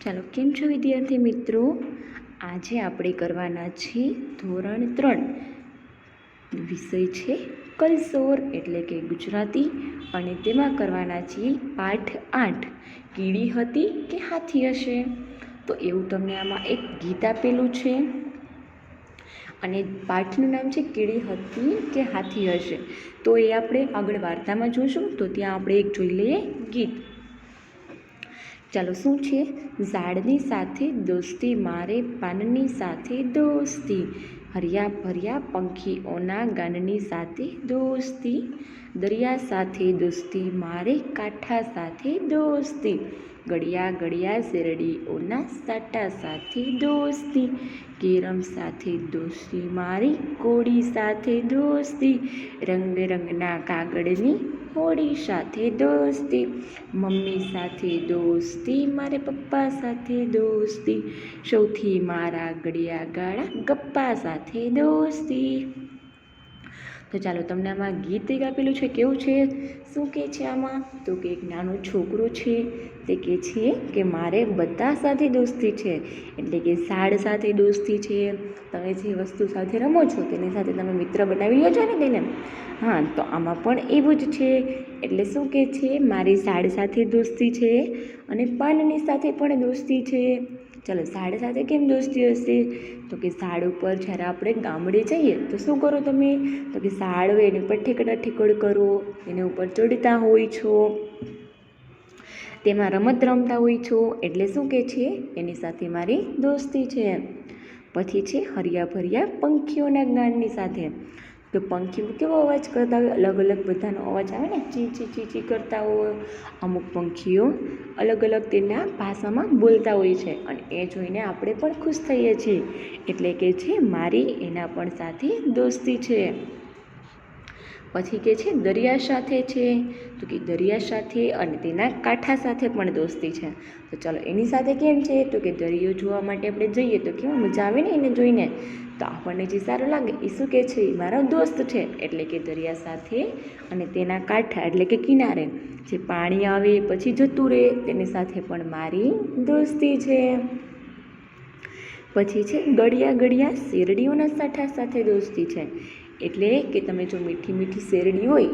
ચાલો, કેમ છો વિદ્યાર્થી મિત્રો? આજે આપણે કરવાના છે ધોરણ 3, વિષય છે કલસોર એટલે કે ગુજરાતી, અને તેમાં કરવાના છીએ પાઠ 8, કીડી હતી કે હાથી હશે. તો એવું તમને આમાં એક ગીત આપેલું છે અને પાઠનું નામ છે કીડી હતી કે હાથી હશે. તો એ આપણે આગળ વાર્તામાં જોઈશું. તો ત્યાં આપણે એક જોઈ લઈએ ગીત. ચાલો, શું છે? ઝાડની સાથે દોસ્તી મારે, પાનની સાથે દોસ્તી, હર્યા ભર્યા પંખીઓના ગાનની સાથે દોસ્તી, દરિયા સાથે દોસ્તી મારે, કાંઠા સાથે દોસ્તી, ગળ્યા ગળ્યા શેરડીઓના સાટા સાથે દોસ્તી, કેરમ સાથે દોસ્તી મારી, કોડી સાથે દોસ્તી, રંગના કાગળની હોડી સાથે દોસ્તી, મમ્મી સાથે દોસ્તી મારે, પપ્પા સાથે દોસ્તી, સૌથી મારા ગળ્યા ગાળા ગપ્પા સાથે દોસ્તી. તો ચાલો, તમને આમાં ગીત એક આપેલું છે. કેવું છે? શું કહે છે આમાં? તો કે એક નાનો છોકરો છે, તે કહે છે કે મારે બધા સાથે દોસ્તી છે. એટલે કે ઝાડ સાથે દોસ્તી છે. તમે જે વસ્તુ સાથે રમો છો તેની સાથે તમે મિત્ર બનાવી લો છો ને તેને. હા, તો આમાં પણ એવું જ છે. એટલે શું કહે છે? મારી ઝાડ સાથે દોસ્તી છે અને પાનની સાથે પણ દોસ્તી છે. ચાલો, ઝાડ સાથે કેમ દોસ્તી હશે? તો કે ઝાડ ઉપર જ્યારે આપણે ગામડે જઈએ તો શું કરો તમે? તો કે ઝાડ હોય એની ઉપર ઠેકડ કરો, એની ઉપર ચડતા હોય છો, તેમાં રમત રમતા હોય છો. એટલે શું કહે છે? એની સાથે મારી દોસ્તી છે. પછી છે હર્યા ભર્યા પંખીઓના ગાનની સાથે. તો પંખીઓ કેવો અવાજ કરતા હોય? અલગ અલગ બધાનો અવાજ આવે ને, ચી ચી ચી ચી કરતા હોય. અમુક પંખીઓ અલગ અલગ તેના ભાષામાં બોલતા હોય છે અને એ જોઈને આપણે પણ ખુશ થઈએ છીએ. એટલે કે છે મારી એના પણ સાથે દોસ્તી છે. પછી કે છે દરિયા સાથે છે. તો કે દરિયા સાથે અને તેના કાંઠા સાથે પણ દોસ્તી છે. તો ચાલો, એની સાથે કેમ છે? તો કે દરિયો જોવા માટે આપણે જઈએ તો કેવા મજા આવે ને એને જોઈને. તો આપણને જે સારું લાગે એ શું કહે છે? મારો દોસ્ત છે. એટલે કે દરિયા સાથે અને તેના કાંઠા એટલે કે કિનારે જે પાણી આવે પછી જતું રહે તેની સાથે પણ મારી દોસ્તી છે. પછી છે ગળ્યા ગળ્યા શેરડીઓના સાઠા સાથે દોસ્તી છે. એટલે કે તમે જો મીઠી મીઠી શેરડી હોય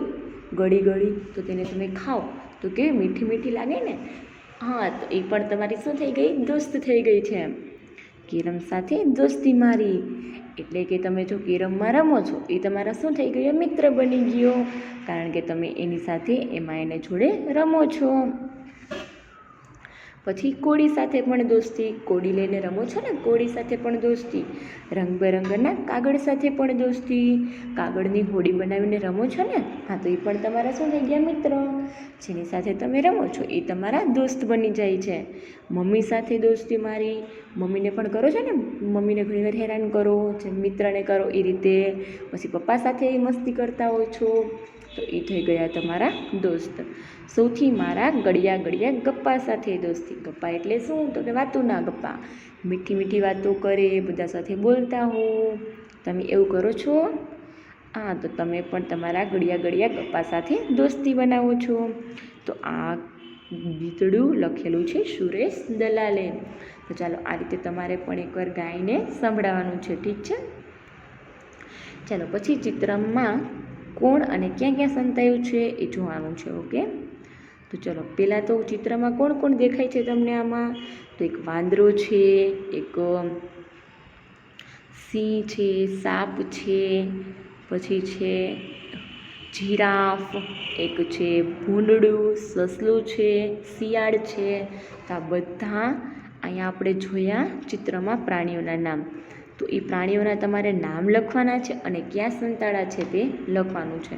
ગળી તો તેને તમે ખાઓ તો કેવી મીઠી મીઠી લાગે ને. હા, તો એ પણ તમારી શું થઈ ગઈ? દોસ્ત થઈ ગઈ છે. કેરમ સાથે દોસ્તી મારી. એટલે કે તમે જો કેરમમાં રમો છો એ તમારા શું થઈ ગયો? મિત્ર બની ગયો. કારણ કે તમે એની સાથે એમાં એને જોડે રમો છો. પછી કોડી સાથે પણ દોસ્તી. કોડી લઈને રમો છો ને, કોડી સાથે પણ દોસ્તી. રંગબેરંગના કાગળ સાથે પણ દોસ્તી. કાગળની હોડી બનાવીને રમો છો ને, હા, તો એ પણ તમારા શું થઈ ગયા? મિત્ર. જેની સાથે તમે રમો છો એ તમારા દોસ્ત બની જાય છે. મમ્મી સાથે દોસ્તી મારી. મમ્મીને પણ કરો છો ને, મમ્મીને ઘણીવાર હેરાન કરો, જેમ મિત્રને કરો એ રીતે. પછી પપ્પા સાથે મસ્તી કરતા હોય છો, તો એ થઈ ગયા તમારા દોસ્ત. સૌથી મારા ગળ્યા ગળ્યા ગપ્પા સાથે દોસ્તી. ગપ્પા એટલે શું? તો કે વાતુના ગપ્પા. મીઠી મીઠી વાતો કરે, બધા સાથે બોલતા હો. તમે એવું કરો છો? હા, તો તમે પણ તમારા ગળ્યા ગળ્યા ગપ્પા સાથે દોસ્તી બનાવો છો. તો આ ગીતડું લખેલું છે સુરેશ દલાલે. તો ચાલો, આ રીતે તમારે પણ એકવાર ગાઈને સંભળાવવાનું છે. ઠીક છે? ચાલો, પછી ચિત્રમાં કોણ અને ક્યાં ક્યાં સંતાયું છે એ જોવાનું છે. ઓકે, તો ચલો, પહેલાં તો ચિત્રમાં કોણ કોણ દેખાય છે તમને આમાં? તો એક વાંદરો છે, એક સિંહ છે, સાપ છે, પછી છે જીરાફ, એક છે ભૂંડડું, સસલું છે, શિયાળ છે. તો આ બધા અહીંયા આપણે જોયા ચિત્રમાં પ્રાણીઓના નામ. તો એ પ્રાણીઓના તમારે નામ લખવાના છે અને ક્યાં સંતાડા છે તે લખવાનું છે.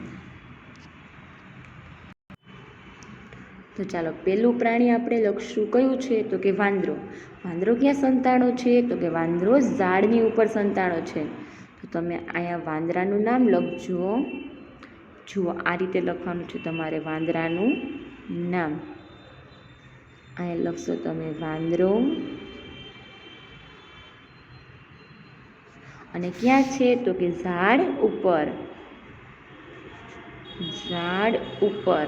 તો ચાલો, પહેલું પ્રાણી આપણે લખશું કયું છે? તો કે વાંદરો. વાંદરો ક્યાં સંતાણો છે? તો કે વાંદરો ઝાડની ઉપર સંતાણો છે. તો તમે અહીંયા વાંદરાનું નામ લખજો. જુઓ, આ રીતે લખવાનું છે તમારે વાંદરાનું નામ. અહીંયા લખશો તમે વાંદરો. અને ક્યાં છે? તો કે ઝાડ ઉપર. ઝાડ ઉપર.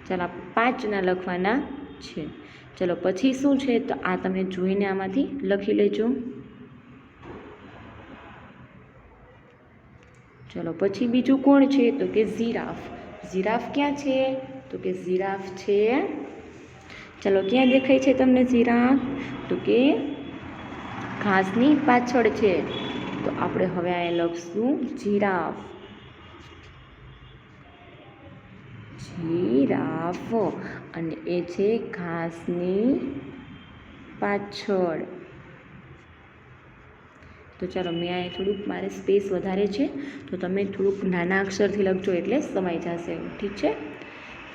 ચાલો, 5 ના લખવાના છે. ચલો પછી શું છે તો આ તમે જોઈને આમાંથી લખી લેજો. ચલો પછી બીજું કોણ છે તો કે જીરાફ. જીરાફ ક્યાં છે તો કે જીરાફ છે, ચલો ક્યાં દેખાય છે તમને જીરાફ તો કે ઘાસની પાછળ છે. તો આપણે હવે આ લખશું જીરાફ. જીરાફ અને એ છે ઘાસની પાછળ. તો ચાલો મેં અહીંયા થોડુંક મારે સ્પેસ વધારે છે તો તમે થોડુંક નાના અક્ષરથી લખજો એટલે સમાઈ જશે, ઠીક છે.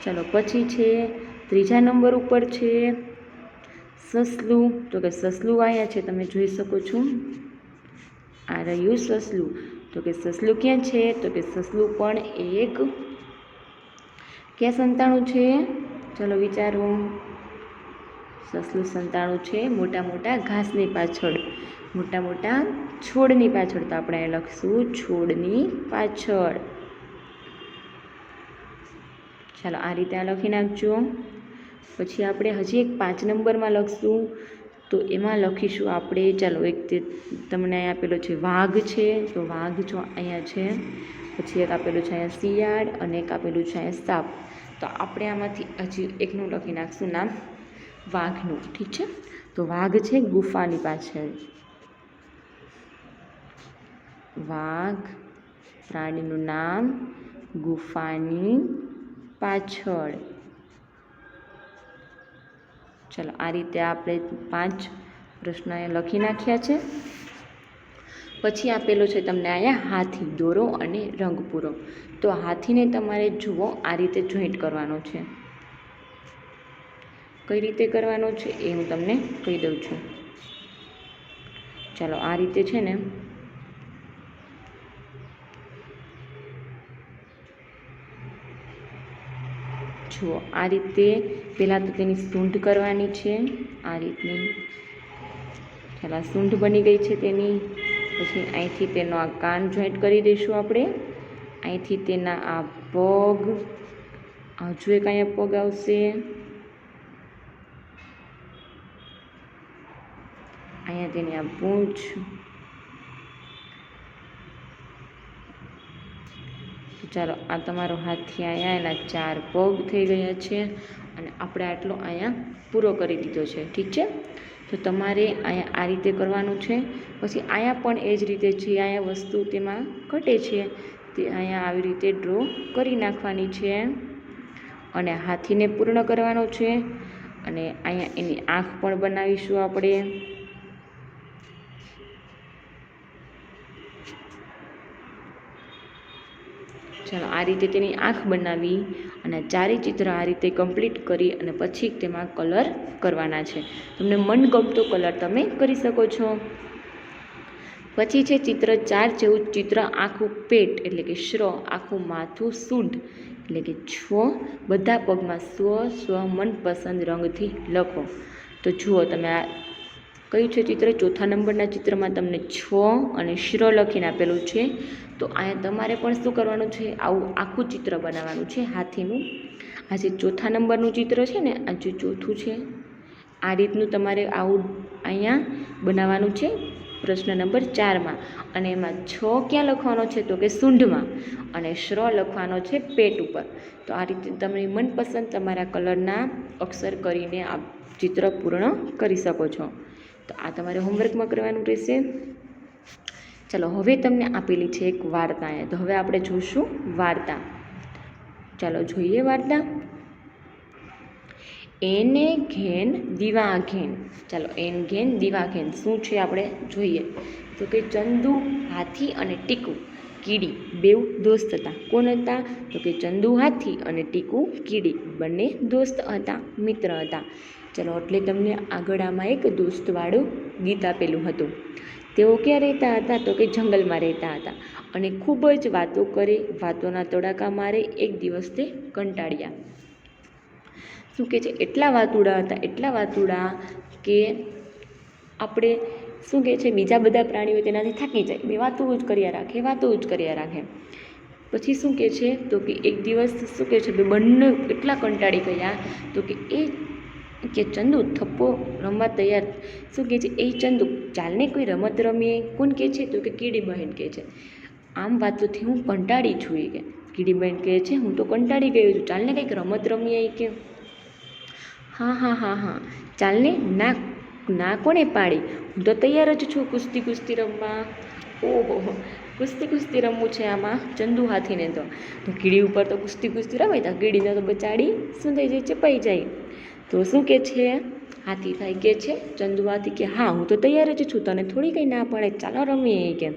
ચાલો પછી છે ત્રીજા નંબર ઉપર છે સસલું. તો કે સસલું અહીંયા છે તમે જોઈ શકો છો, આ રહ્યું સસલું. તો કે સસલું ક્યાં છે તો કે સસલું પણ એક ક્યાં સંતાણું છે, ચલો વિચારો. સસલું સંતાણું છે મોટા મોટા ઘાસની પાછળ, મોટા મોટા છોડની પાછળ. તો આપણે અહીં લખશું છોડની પાછળ. ચાલો આ રીતે આ લખી નાખજો. પછી આપણે હજી એક 5 નંબરમાં લખશું તો એમાં લખીશું આપણે, ચાલો એક તે તમને અહીં આપેલો છે વાઘ છે, તો વાઘ જો અહીંયા છે. પછી એક આપેલું છે અહીંયા શિયાળ અને એક આપેલું છે અહીંયા સાપ. તો આપણે આમાંથી હજી એકનું લખી નાખશું નામ વાઘનું, ઠીક છે. તો વાઘ છે ગુફાની પાછળ. વાઘ પ્રાણીનું નામ ગુફાની પાછળ. ચલો આ રીતે આપણે 5 પ્રશ્ન અહીંયા લખી નાખ્યા છે. પછી આપેલો છે તમને અહીંયા હાથી, દોરો અને રંગ પૂરો. તો હાથીને તમારે જુઓ આ રીતે જોઈન્ટ કરવાનો છે. કઈ રીતે કરવાનો છે એ હું તમને કહી દઉં છું. ચાલો આ રીતે છે ને જુઓ, આ રીતે પહેલાં તો તેની સૂંઢ કરવાની છે આ રીતની. ચાલો આ સૂંઢ બની ગઈ છે તેની. પછી અહીંથી તેનો આ કાન જોઈન્ટ કરી દઈશું આપણે. અહીંથી તેના આ પગ, હજુ એક અહીંયા પગ આવશે, અહીંયા તેની આ પૂંછ. ચાલો આ તમારો હાથી અહીંયા એના 4 પગ થઈ ગયા છે અને આપણે આટલો અહીંયા પૂરો કરી દીધો છે, ઠીક છે. તો તમારે અહીંયા આ રીતે કરવાનું છે. પછી અહીંયા પણ એ જ રીતે જે અહીંયા વસ્તુ તેમાં ઘટે છે તે અહીંયા આવી રીતે ડ્રો કરી નાખવાની છે અને હાથીને પૂર્ણ કરવાનો છે. અને અહીંયા એની આંખ પણ બનાવીશું આપણે. ચાલો આ રીતે તેની આંખ બનાવી અને ચારે ચિત્ર આ રીતે કમ્પ્લીટ કરી અને પછી તેમાં કલર કરવાના છે. તમને મનગમતો કલર તમે કરી શકો છો. પછી છે ચિત્ર 4 જેવું ચિત્ર આખું પેટ એટલે કે શ્ર, આખું માથું સૂંઢ એટલે કે છ, બધા પગમાં સ્વ મનપસંદ રંગથી લખો. તો જુઓ તમે આ કયું છે ચિત્ર, 4થા નંબરના ચિત્રમાં તમને છ અને શ્ર લખીને આપેલું છે. તો અહીંયા તમારે પણ શું કરવાનું છે, આવું આખું ચિત્ર બનાવવાનું છે હાથીનું. આ જે 4થા નંબરનું ચિત્ર છે ને, આ જે 4થું છે આ રીતનું તમારે આવું અહીંયા બનાવવાનું છે પ્રશ્ન નંબર 4માં. અને એમાં છ ક્યાં લખવાનો છે તો કે સૂંઢમાં અને શ્ર લખવાનો છે પેટ ઉપર. તો આ રીતે તમે મનપસંદ તમારા કલરના અક્ષર કરીને આ ચિત્ર પૂર્ણ કરી શકો છો. તો આ તમારે હોમવર્કમાં કરવાનું રહેશે. ચાલો હવે તમને આપેલી છે એક વાર્તા અહીંયા. તો હવે આપણે જોઈશું વાર્તા. ચાલો જોઈએ વાર્તા. એને ઘેન દીવા ઘેન. ચાલો એન ઘેન દીવા ઘેન શું છે આપણે જોઈએ. તો કે ચંદુ, હાથી અને ટીકુ કીડી બેઉ દોસ્ત હતા. કોણ હતા તો કે ચંદુ હાથી અને ટીકુ કીડી, બંને દોસ્ત હતા, મિત્ર હતા. ચાલો એટલે તમને આગળ આમાં એક દોસ્તવાળું ગીત આપેલું હતું. તેઓ ક્યાં રહેતા હતા તો કે જંગલમાં રહેતા હતા અને ખૂબ જ વાતો કરે, વાતોના તડાકા મારે. એક દિવસ તે કંટાળ્યા. શું કહે છે, એટલા વાતુડા કે આપણે શું કહે છે બીજા બધા પ્રાણીઓ તેનાથી થાકી જાય, બે વાતો જ કર્યા રાખે. પછી શું કહે છે તો કે એક દિવસ શું કહે છે બંને એટલા કંટાળી ગયા તો કે એ કે ચંદુ થપ્પો રમવા તૈયાર. શું કહે છે? એ ચંદુ ચાલને કોઈ રમત રમીએ. કોણ કહે છે? તો કે કીડી બહેન કહે છે. આમ વાતોથી હું કંટાળી છું એ કે. કીડી બહેન કહે છે હું તો કંટાળી ગયો છું, ચાલને કંઈક રમત રમીએ એ કે. હા હા હા હા ચાલને. ના ના કોણે પાડી? હું તો તૈયાર જ છું કુસ્તી રમવા. ઓહો, કુસ્તી રમવું છે આમાં ચંદુ હાથીને તો કીડી ઉપર તો કુસ્તી રમે તો કીડીને તો બચાડી શું થઈ જાય? ચપાઈ જાય. તો શું કે છે? હાથીભાઈ કે છે ચંદુ હાથી કે હા હું તો તૈયાર જ છું, તને થોડી કંઈ ના પડે, ચાલો રમીએ કે.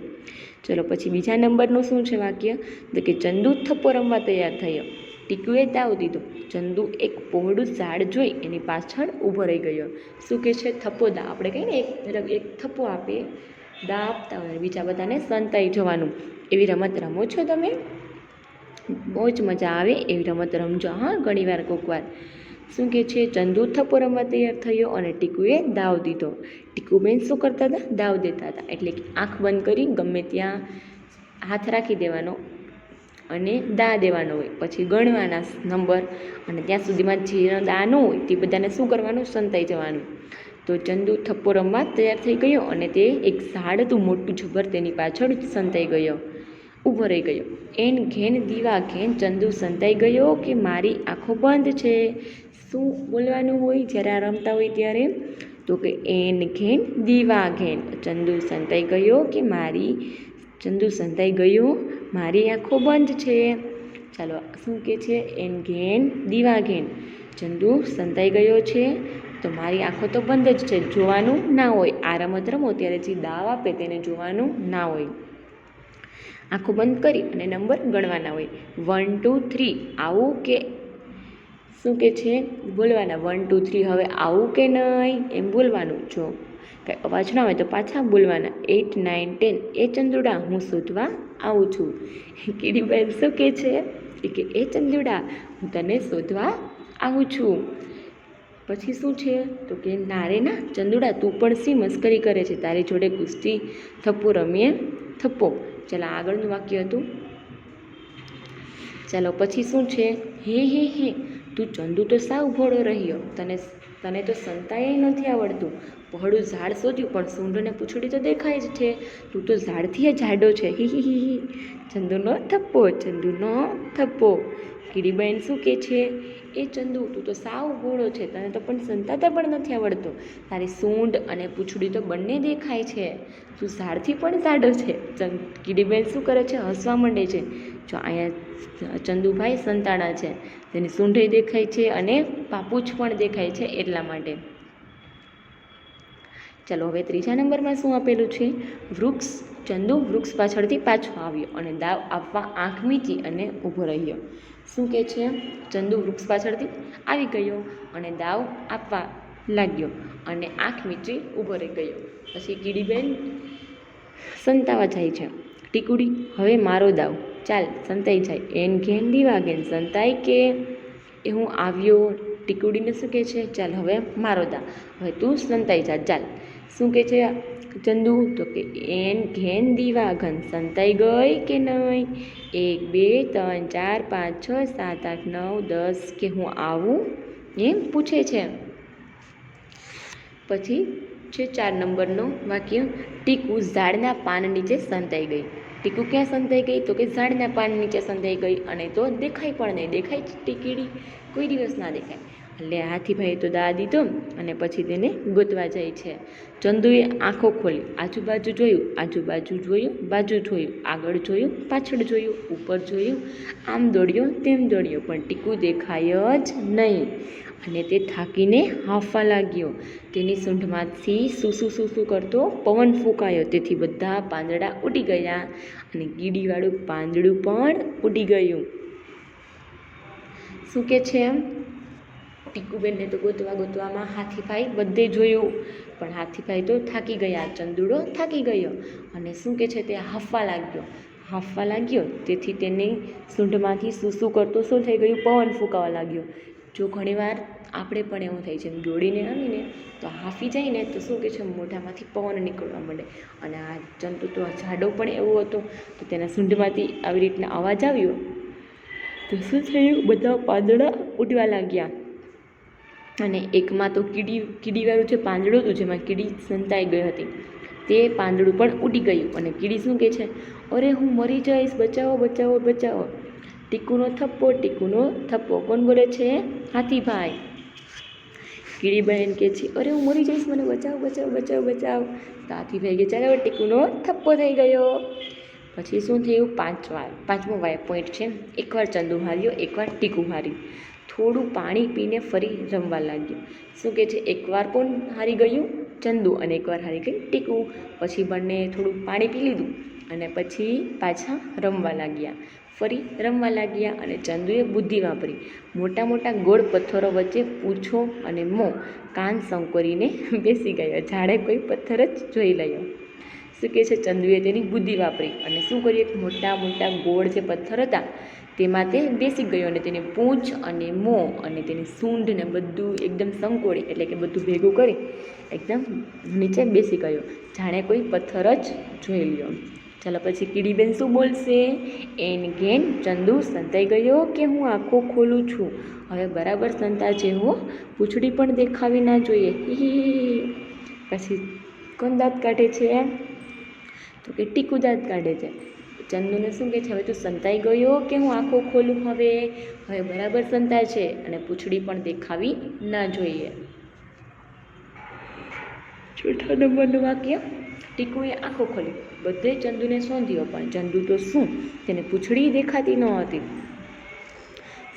ચલો પછી બીજા નંબરનું શું છે વાક્ય? તો કે ચંદુ થપ્પો રમવા તૈયાર થયો. ટીકુએ દાવ દીધો. ચંદુ એક પહોળું ઝાડ જોઈ એની પાછળ ઊભો રહી ગયો. શું કે છે? થપ્પો દા. આપણે કહીએ ને એક થપ્પો આપીએ, દા આપતા હોય, બીજા બધાને સંતાઈ જવાનું. એવી રમત રમો છો તમે? બહુ જ મજા આવે એવી રમત રમજો હા ઘણીવાર કોકવાર. શું કે છે? ચંદુ થપ્પો રમવા તૈયાર થયો અને ટીકુએ દાવ દીધો. ટીકુબેન શું કરતા હતા? દાવ દેતા હતા. એટલે કે આંખ બંધ કરી ગમે ત્યાં હાથ રાખી દેવાનો અને દા દેવાનો હોય, પછી ગણવાના નંબર અને ત્યાં સુધીમાં જે દા ન હોય તે બધાને શું કરવાનું? સંતાઈ જવાનું. તો ચંદુ થપ્પો રમવા તૈયાર થઈ ગયો અને તે એક ઝાડ હતું મોટું જબર, તેની પાછળ સંતાઈ ગયો, ઊભો રહી ગયો. એન ઘેન દીવા ઘેન ચંદુ સંતાઈ ગયો કે મારી આંખો બંધ છે. શું બોલવાનું હોય જ્યારે આ રમતા હોય ત્યારે? તો કે એન ઘેન દીવા ઘેન ચંદુ સંતાઈ ગયો કે ચંદુ સંતાઈ ગયો, મારી આંખો બંધ છે. ચાલો શું કે છે? એન ઘેન દીવા ઘેન ચંદુ સંતાઈ ગયો છે તો મારી આંખો તો બંધ જ છે, જોવાનું ના હોય. આ રમત રમો ત્યારે જે દાવ આપે તેને જોવાનું ના હોય. આંખો બંધ કરી અને નંબર ગણવાના હોય. 1 2 3 આવું કે શું કે છે? બોલવાના 1 2 3 હવે આવું કે નહીં એમ બોલવાનું. જો કંઈ અવાજ ના હોય તો પાછા બોલવાના. 8 9 10 એ ચંદુડા હું શોધવા આવું છું. કીડીબેન શું કહે છે? કે એ ચંદુડા હું તને શોધવા આવું છું. પછી શું છે? તો કે ના રે ના ચંદુડા તું પણ શી મસ્કરી કરે છે, તારી જોડે કુસ્તી થપ્પો રમીએ થપ્પો. ચાલો આગળનું વાક્ય હતું. ચાલો પછી શું છે? હે હે હે તું ચંદુ તો સાવ ભોળો રહ્યો, તને તો સંતાય નથી આવડતું. પહોળું ઝાડ શોધ્યું પણ સૂંઢ ને પૂંછડી તો દેખાય જ છે, તું તો ઝાડથી જાડો છે. હી હી હી હી ચંદુનો થપ્પો. કીડીબેન શું કહે છે? એ ચંદુ તું તો સાવ ભોળો છે, તને તો પણ સંતાતા પણ નથી આવડતું. તારી સૂંઢ અને પૂંછડી તો બંને દેખાય છે, તું ઝાડથી પણ જાડો છે. કીડીબેન શું કરે છે? હસવા માંડે છે. જો અહીંયા ચંદુભાઈ સંતાડા છે, તેની સૂંઢે દેખાય છે અને પાપૂછ પણ દેખાય છે એટલા માટે. ચાલો હવે ત્રીજા નંબરમાં શું આપેલું છે? ચંદુ વૃક્ષ પાછળથી પાછો આવ્યો અને દાવ આપવા આંખ મીચી અને ઊભો રહ્યો. શું કહે છે? ચંદુ વૃક્ષ પાછળથી આવી ગયો અને દાવ આપવા લાગ્યો અને આંખ મીચી ઊભો રહી ગયો. પછી કીડીબેન સંતાવા જાય છે. ટીકુડી હવે મારો દાવ, ચાલ સંતાઈ જાય. એન ઘેન દીવા ઘેન સંતાઈ કે એ હું આવ્યો. ટીકુડીને શું કહે છે? ચાલ હવે મારો દાવ, હવે તું સંતાઈ જા ચાલ. શું કહે છે ચંદુ? તો કે એન ઘેન દીવા ઘન સંતાઈ ગઈ કે નહીં? 1 2 3 4 5 6 7 8 9 10 કે હું આવું એમ પૂછે છે. પછી છે 4 નંબરનો વાક્ય. ટીકુ ઝાડના પાન નીચે સંતાઈ ગઈ. ટીકુ ક્યાં સંતાઈ ગઈ? તો કે ઝાડના પાન નીચે સંતાઈ ગઈ અને તો દેખાય પણ નહીં. દેખાય ટીકીડી કોઈ દિવસ ના દેખાય. એટલે હાથીભાઈએ તો દા દીધો અને પછી તેને ગોતવા જાય છે. ચંદુએ આંખો ખોલી, આજુબાજુ જોયું, બાજુ જોયું, આગળ જોયું, પાછળ જોયું, ઉપર જોયું, આમ દોડ્યો તેમ દોડ્યો, પણ ટીકુ દેખાય જ નહીં અને તે થાકીને હાંફવા લાગ્યો. તેની સૂંઢમાંથી સૂસું કરતો પવન ફૂંકાયો, તેથી બધા પાંદડા ઉડી ગયા અને કીડીવાળું પાંદડું પણ ઉડી ગયું. શું કે છે? ટીકુબેનને તો ગોતવામાં હાથીભાઈ બધે જોયું, પણ હાથીભાઈ તો થાકી ગયા, ચંદુડો થાકી ગયો અને શું કે છે? તે હાંફવા લાગ્યો, તેથી તેની સૂંઢમાંથી સૂસું કરતો શું થઈ ગયું? પવન ફૂંકાવા લાગ્યો. જો ઘણીવાર આપણે પણ એવું થાય છે, દોડીને આવીને તો હાંફી જાય ને તો શું કે છે? મોઢામાંથી પવન નીકળવા માંડે. અને આ ચંદુ તો જાડો પણ એવો હતો, તો તેના સૂંઢમાંથી આવી રીતના અવાજ આવ્યો તો શું થયું? બધા પાંદડા ઉડવા લાગ્યા. અને એકમાં તો કીડીવાળું જે પાંદડું હતું જેમાં કીડી સંતાઈ ગઈ હતી તે પાંદડું પણ ઉડી ગયું. અને કીડી શું કહે છે, અરે હું મરી જઈશ, બચાવો બચાવો બચાવો. ટીકુનો થપ્પો, ટીકુનો થપ્પો. કોણ બોલે છે? હાથીભાઈ. કીડી બહેન કહે છે, અરે હું મરી જઈશ, મને બચાવો બચાવો બચાવો બચાવો. તો હાથીભાઈ કહે ચાલો ટીકુનો થપ્પો થઈ ગયો. પછી શું થયું? પાંચમો પોઈન્ટ છે, એકવાર ચંદુ હાર્યો, એકવાર ટીકુ હાર્યું. થોડું પાણી પીને ફરી રમવા લાગ્યું. શું કહે છે? એકવાર કોણ હારી ગયું? ચંદુ. અને એકવાર હારી ગઈ ટીકુ. પછી બંને થોડું પાણી પી લીધું અને પછી પાછા રમવા લાગ્યા. ફરી રમવા લાગ્યા અને ચંદુએ બુદ્ધિ વાપરી. મોટા મોટા ગોળ પથ્થરો વચ્ચે પૂંછો અને મોં કાન સંકોરીને બેસી ગયો. જાણે કોઈ પથ્થર જ જોઈ રહ્યો. શું કહે છે? ચંદુએ તેની બુદ્ધિ વાપરી અને શું કર્યું? મોટા મોટા ગોળ જે પથ્થર હતા તેમાં તે બેસી ગયો અને તેની પૂંછ અને મોં અને તેની સૂંઢ ને બધું એકદમ સંકોળી, એટલે કે બધું ભેગું કરી એકદમ નીચે બેસી ગયો. જાણે કોઈ પથ્થર જ જોઈ લ્યો. ચાલો પછી કીડીબેન શું બોલશે? એન ઘેન ચંદુ સંતાઈ ગયો કે હું આંખો ખોલું છું. હવે બરાબર સંતાજે હો, પૂંછડી પણ દેખાવી ના જોઈએ. પછી કોણ દાંત કાઢે છે? તો કે ટીકુ દાંત કાઢે છે. ચંદુને શું કહે છે? હવે તું સંતાઈ ગયો કે હું આંખો ખોલું? હવે બરાબર સંતાય છે અને પૂંછડી પણ દેખાવી ના જોઈએ. ચોથા નંબરનું વાક્ય, ટીકુએ આંખો ખોલી. બધે ચંદુને શોધ્યો પણ ચંદુ તો શું, તેને પૂંછડી દેખાતી ન હતી.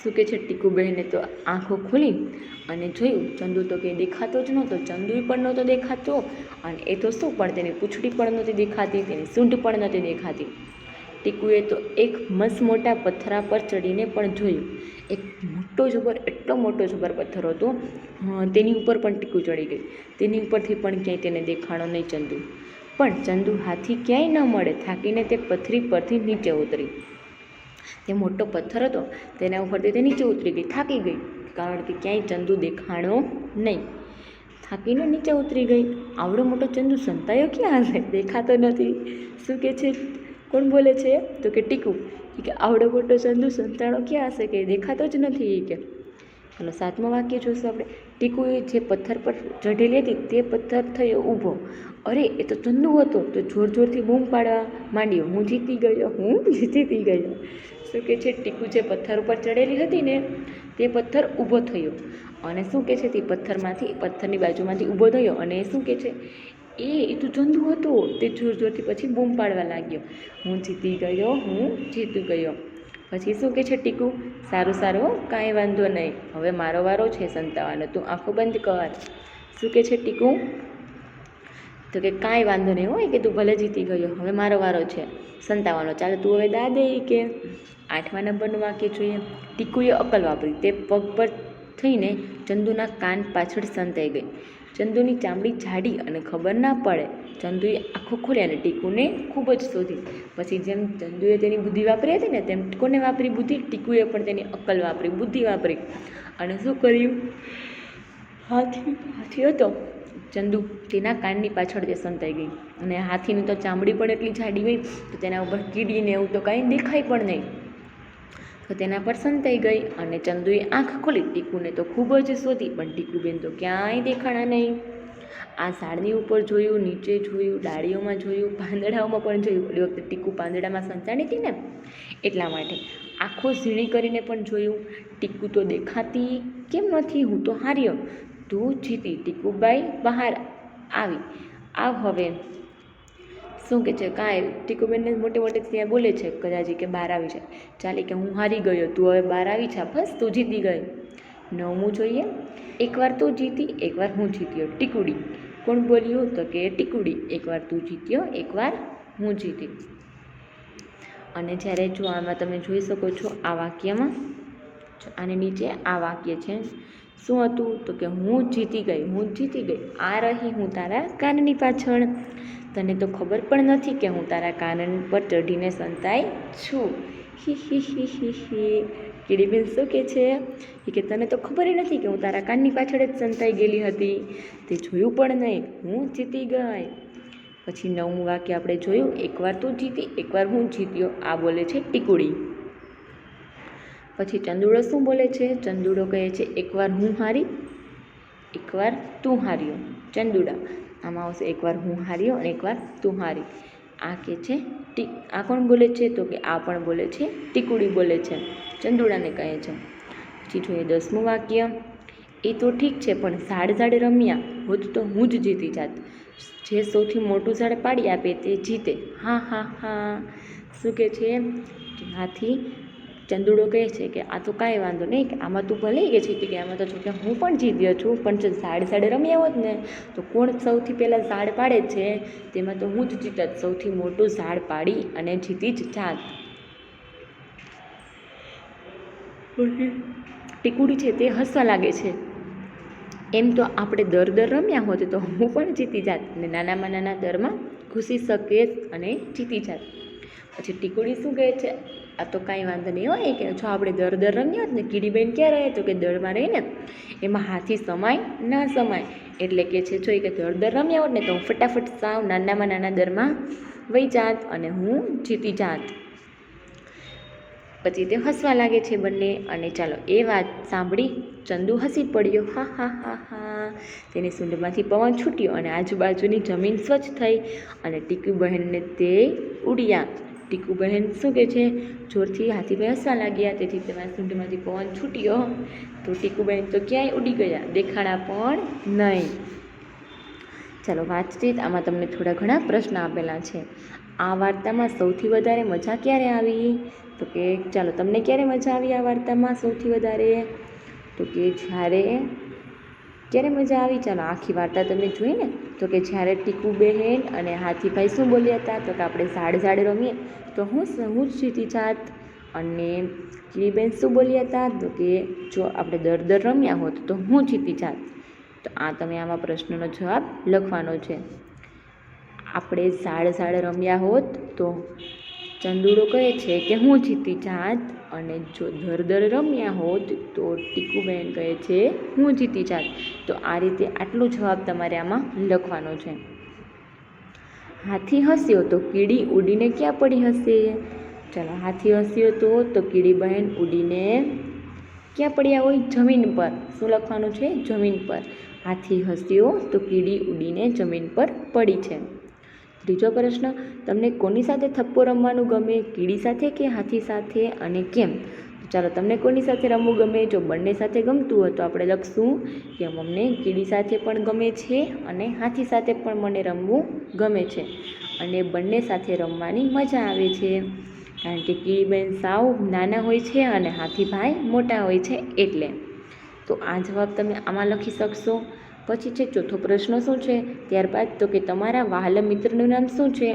શું કહે છે? ટીકુ બહેને તો આંખો ખોલી અને જોયું, ચંદુ તો કંઈ દેખાતો જ નહોતો. ચંદુ પણ નહોતો દેખાતો અને એ તો શું, પણ તેની પૂંછડી પણ નહોતી દેખાતી, તેની સૂંઢ પણ નહોતી દેખાતી. ટીકુએ તો એક મસ્ત મોટા પથ્થરા પર ચડીને પણ જોયું. એક મોટો જબર, એટલો મોટો જબર પથ્થર હતો, તેની ઉપર પણ ટીકુ ચડી ગઈ. તેની ઉપરથી પણ ક્યાંય તેને દેખાણો નહીં ચંદુ. પણ ચંદુ હાથી ક્યાંય ન મળે. થાકીને તે પથરી પરથી નીચે ઉતરી. તે મોટો પથ્થર હતો તેના ઉપરથી તે નીચે ઉતરી ગઈ, થાકી ગઈ, કારણ કે ક્યાંય ચંદુ દેખાણો નહીં. થાકીને નીચે ઉતરી ગઈ. આવડો મોટો ચંદુ સંતાયો ક્યાં હશે? દેખાતો નથી. શું કહે છે? કોણ બોલે છે? તો કે ટીકુ. કે આવડો મોટો ચંદુ સંતાણો ક્યાં હશે? કે દેખાતો જ નથી. કે ચાલો 7મું વાક્ય જોઈશું આપણે. ટીકુએ જે પથ્થર પર ચઢેલી હતી તે પથ્થર થયો ઊભો. અરે એ તો ચંદુ હતો. તો જોર જોરથી બૂમ પાડવા માંડ્યો, હું જીતી ગયો, હું જીતી ગયો. શું કહે છે? ટીકુ જે પથ્થર ઉપર ચડેલી હતી ને તે પથ્થર ઊભો થયો અને શું કહે છે? તે પથ્થરની બાજુમાંથી ઊભો થયો અને શું કહે છે? એ તો ચંદુ હતો. તે જોર જોરથી પછી બૂમ પાડવા લાગ્યો, હું જીતી ગયો, હું જીતી ગયો. પછી શું કહે છે ટીકુ? સારું સારું, કાંઈ વાંધો નહીં, હવે મારો વારો છે સંતાવાનો, તું આંખો બંધ કર. શું કહે છે ટીકુ? તો કે કાંઈ વાંધો નહીં હોય, કે તું ભલે જીતી ગયો, હવે મારો વારો છે સંતાવાનો, ચાલો તું હવે દા દે. કે 8મા નંબરનું વાક્ય જોઈએ. ટીકુએ અક્કલ વાપરી. તે પગ પર થઈને ચંદુના કાન પાછળ સંતાઈ ગઈ. ચંદુની ચામડી જાડી અને ખબર ના પડે. ચંદુએ આંખો ખોલી અને ટીકુને ખૂબ જ શોધી. પછી જેમ ચંદુએ તેની બુદ્ધિ વાપરી હતી ને, તેમ કોને વાપરી બુદ્ધિ? ટીકુએ પણ તેની અક્કલ વાપરી, બુદ્ધિ વાપરી. અને શું કર્યું? હાથી હતો ચંદુ, તેના કાનની પાછળ તે સંતાઈ ગઈ. અને હાથીની તો ચામડી પણ એટલી જાડી હોય તો તેના ઉપર કીડીને એવું તો કાંઈ દેખાય પણ નહીં, તો તેના પર સંતાઈ ગઈ. અને ચંદુએ આંખ ખોલી. ટીકુને તો ખૂબ જ શોધી પણ ટીકુબેન તો ક્યાંય દેખાણા નહીં. આ ઝાડની ઉપર જોયું, નીચે જોયું, ડાળીઓમાં જોયું, પાંદડાઓમાં પણ જોયું. એ વખતે ટીકુ પાંદડામાં સંતાડી હતી ને એટલા માટે આંખો ઝીણી કરીને પણ જોયું. ટીકુ તો દેખાતી કેમ નથી? હું તો હાર્યો, તું જીતી. ટીકુબાઈ બહાર આવી. હવે શું કહે છે? કાંઈ ટીકુબેનને મોટે મોટે ત્યાં બોલે છે કદાચી કે બહાર આવી છે. ચાલી કે હું હારી ગયો, તું હવે બહાર આવી છે, બસ તું જીતી ગઈ. 9મું જોઈએ. એકવાર તું જીતી, એકવાર હું જીત્યો. ટીકુડી. કોણ બોલ્યું? તો કે ટીકુડી. એકવાર તું જીત્યો, એકવાર હું જીતી. અને જ્યારે જો આમાં તમે જોઈ શકો છો આ વાક્યમાં, આની નીચે આ વાક્ય છે. શું હતું? તો કે હું જીતી ગઈ, હું જીતી ગઈ. આ રહી હું તારા કાનની પાછળ. તને તો ખબર પણ નથી કે હું તારા કાન પર ચઢીને સંતાઈ છું. હી. કીડીબેન શું કહે છે? કે તને તો ખબર નથી કે હું તારા કાનની પાછળ જ સંતાઈ ગયેલી હતી, તે જોયું પણ નહીં, હું જીતી ગઈ. પછી 9મું વાક્ય આપણે જોયું. એકવાર તું જીતી, એકવાર હું જીત્યો. આ બોલે છે ટીકુડી. પછી ચંદુડો શું બોલે છે? ચંદુડો કહે છે એકવાર હું હારી, એકવાર તું હાર્યો, ચંદુડા. આમાં આવશે એકવાર હું હાર્યો અને એકવાર તું હારી. આ કે છે આ કોણ બોલે છે? તો કે આ પણ બોલે છે, ટીકુડી બોલે છે, ચંદુડાને કહે છે. પછી જોઈએ 10મું વાક્ય. એ તો ઠીક છે, પણ ઝાડ રમ્યા હોત તો હું જ જીતી જાત. જે સૌથી મોટું ઝાડ પાડી આપે તે જીતે. હા હા હા. શું કહે છે? આથી ચંદુડો કહે છે કે આ તો કાંઈ વાંધો નહીં, કે આમાં તું ભલે કે જીતી ગયા, આમાં તો જો કે હું પણ જીત્યો છું, પણ જો ઝાડ રમ્યા હોત ને તો કોણ સૌથી પહેલાં ઝાડ પાડે છે તેમાં તો હું જ જીતત. સૌથી મોટું ઝાડ પાડી અને જીતી જ જાત. ટીકુડી છે તે હસવા લાગે છે. એમ તો આપણે દર રમ્યા હોત તો હું પણ જીતી જાત અને નાનામાં નાના દરમાં ઘૂસી શકે અને જીતી જાત. પછી ટીકુડી શું કહે છે? આ તો કાંઈ વાંધો નહીં હોય, કે જો આપણે દર રમ્યા હોત ને કીડીબેન ક્યાં રહે? તો કે દરમાં રહે ને, એમાં હાથી સમાય ના સમાય. એટલે કે છે જો કે દર રમ્યા હોત ને તો હું ફટાફટ સાવ નાનામાં નાના દરમાં વહી જાત અને હું જીતી જાત. પછી તે હસવા લાગે છે બંને. અને ચાલો એ વાત સાંભળી ચંદુ હસી પડ્યો. હા હા હા હા. તેની સૂંઢમાંથી પવન છૂટ્યો અને આજુબાજુની જમીન સ્વચ્છ થઈ અને ટીકુ બહેનને તે ઉડ્યા. ટીકુ બહેન શું કહે છે? જોરથી હાથીભાઈ હસવા લાગ્યા, તેથી તેના સૂંઢમાંથી પવન છૂટ્યો તો ટીકુ બહેન તો ક્યાંય ઉડી ગયા, દેખાણા પણ નહીં. ચાલો વાતચીત. આમાં તમને થોડા ઘણા પ્રશ્ન આપેલા છે. આ વાર્તામાં સૌથી વધારે મજા ક્યારે આવી? તો કે ચાલો તમને ક્યારે મજા આવી આ વાર્તામાં સૌથી વધારે? તો કે ક્યારે મજા આવી? ચાલો આખી વાર્તા તમે જોઈ ને, તો કે જ્યારે ટીકુ બહેન અને હાથીભાઈ શું બોલ્યા હતા? તો કે આપણે ઝાડ રમીએ તો હું જ જીતી જાત. અને કીડીબેન શું બોલ્યા હતા? તો કે જો આપણે દર રમ્યા હોત તો હું જીતી જાત. તો આ તમે આમાં પ્રશ્નનો જવાબ લખવાનો છે. આપણે ઝાડ રમ્યા હોત તો ચંદુડો કહે છે કે હું જીતી જાત, અને જો દર રમ્યા હોત તો ટીકુબેન કહે છે હું જીતી જાત. તો આ રીતે આટલો જવાબ તમારે આમાં લખવાનો છે. હાથી હસ્યો તો કીડી ઉડીને ક્યાં પડી હશે? ચાલો હાથી હસ્યો તો કીડી બહેન ઉડીને ક્યાં પડ્યા હોય? જમીન પર. શું લખવાનું છે? જમીન પર. હાથી હસ્યો તો કીડી ઉડીને જમીન પર પડી છે. ત્રીજો પ્રશ્ન. તમને કોની સાથે થપ્પો રમવાનું ગમે? કીડી સાથે કે હાથી સાથે, અને કેમ? ચાલો તમને કોની સાથે રમવું ગમે? જો બંને સાથે ગમતું હોય તો આપણે લખશું કે અમને કીડી સાથે પણ ગમે છે અને હાથી સાથે પણ મને રમવું ગમે છે, અને બંને સાથે રમવાની મજા આવે છે. કારણ કે કીડીબેન સાવ નાના હોય છે અને હાથીભાઈ મોટા હોય છે એટલે. તો આ જવાબ તમે આમાં લખી શકશો. પછી છે ચોથો પ્રશ્ન શું છે? ત્યારબાદ તો કે તમારા વહાલા મિત્રનું નામ શું છે?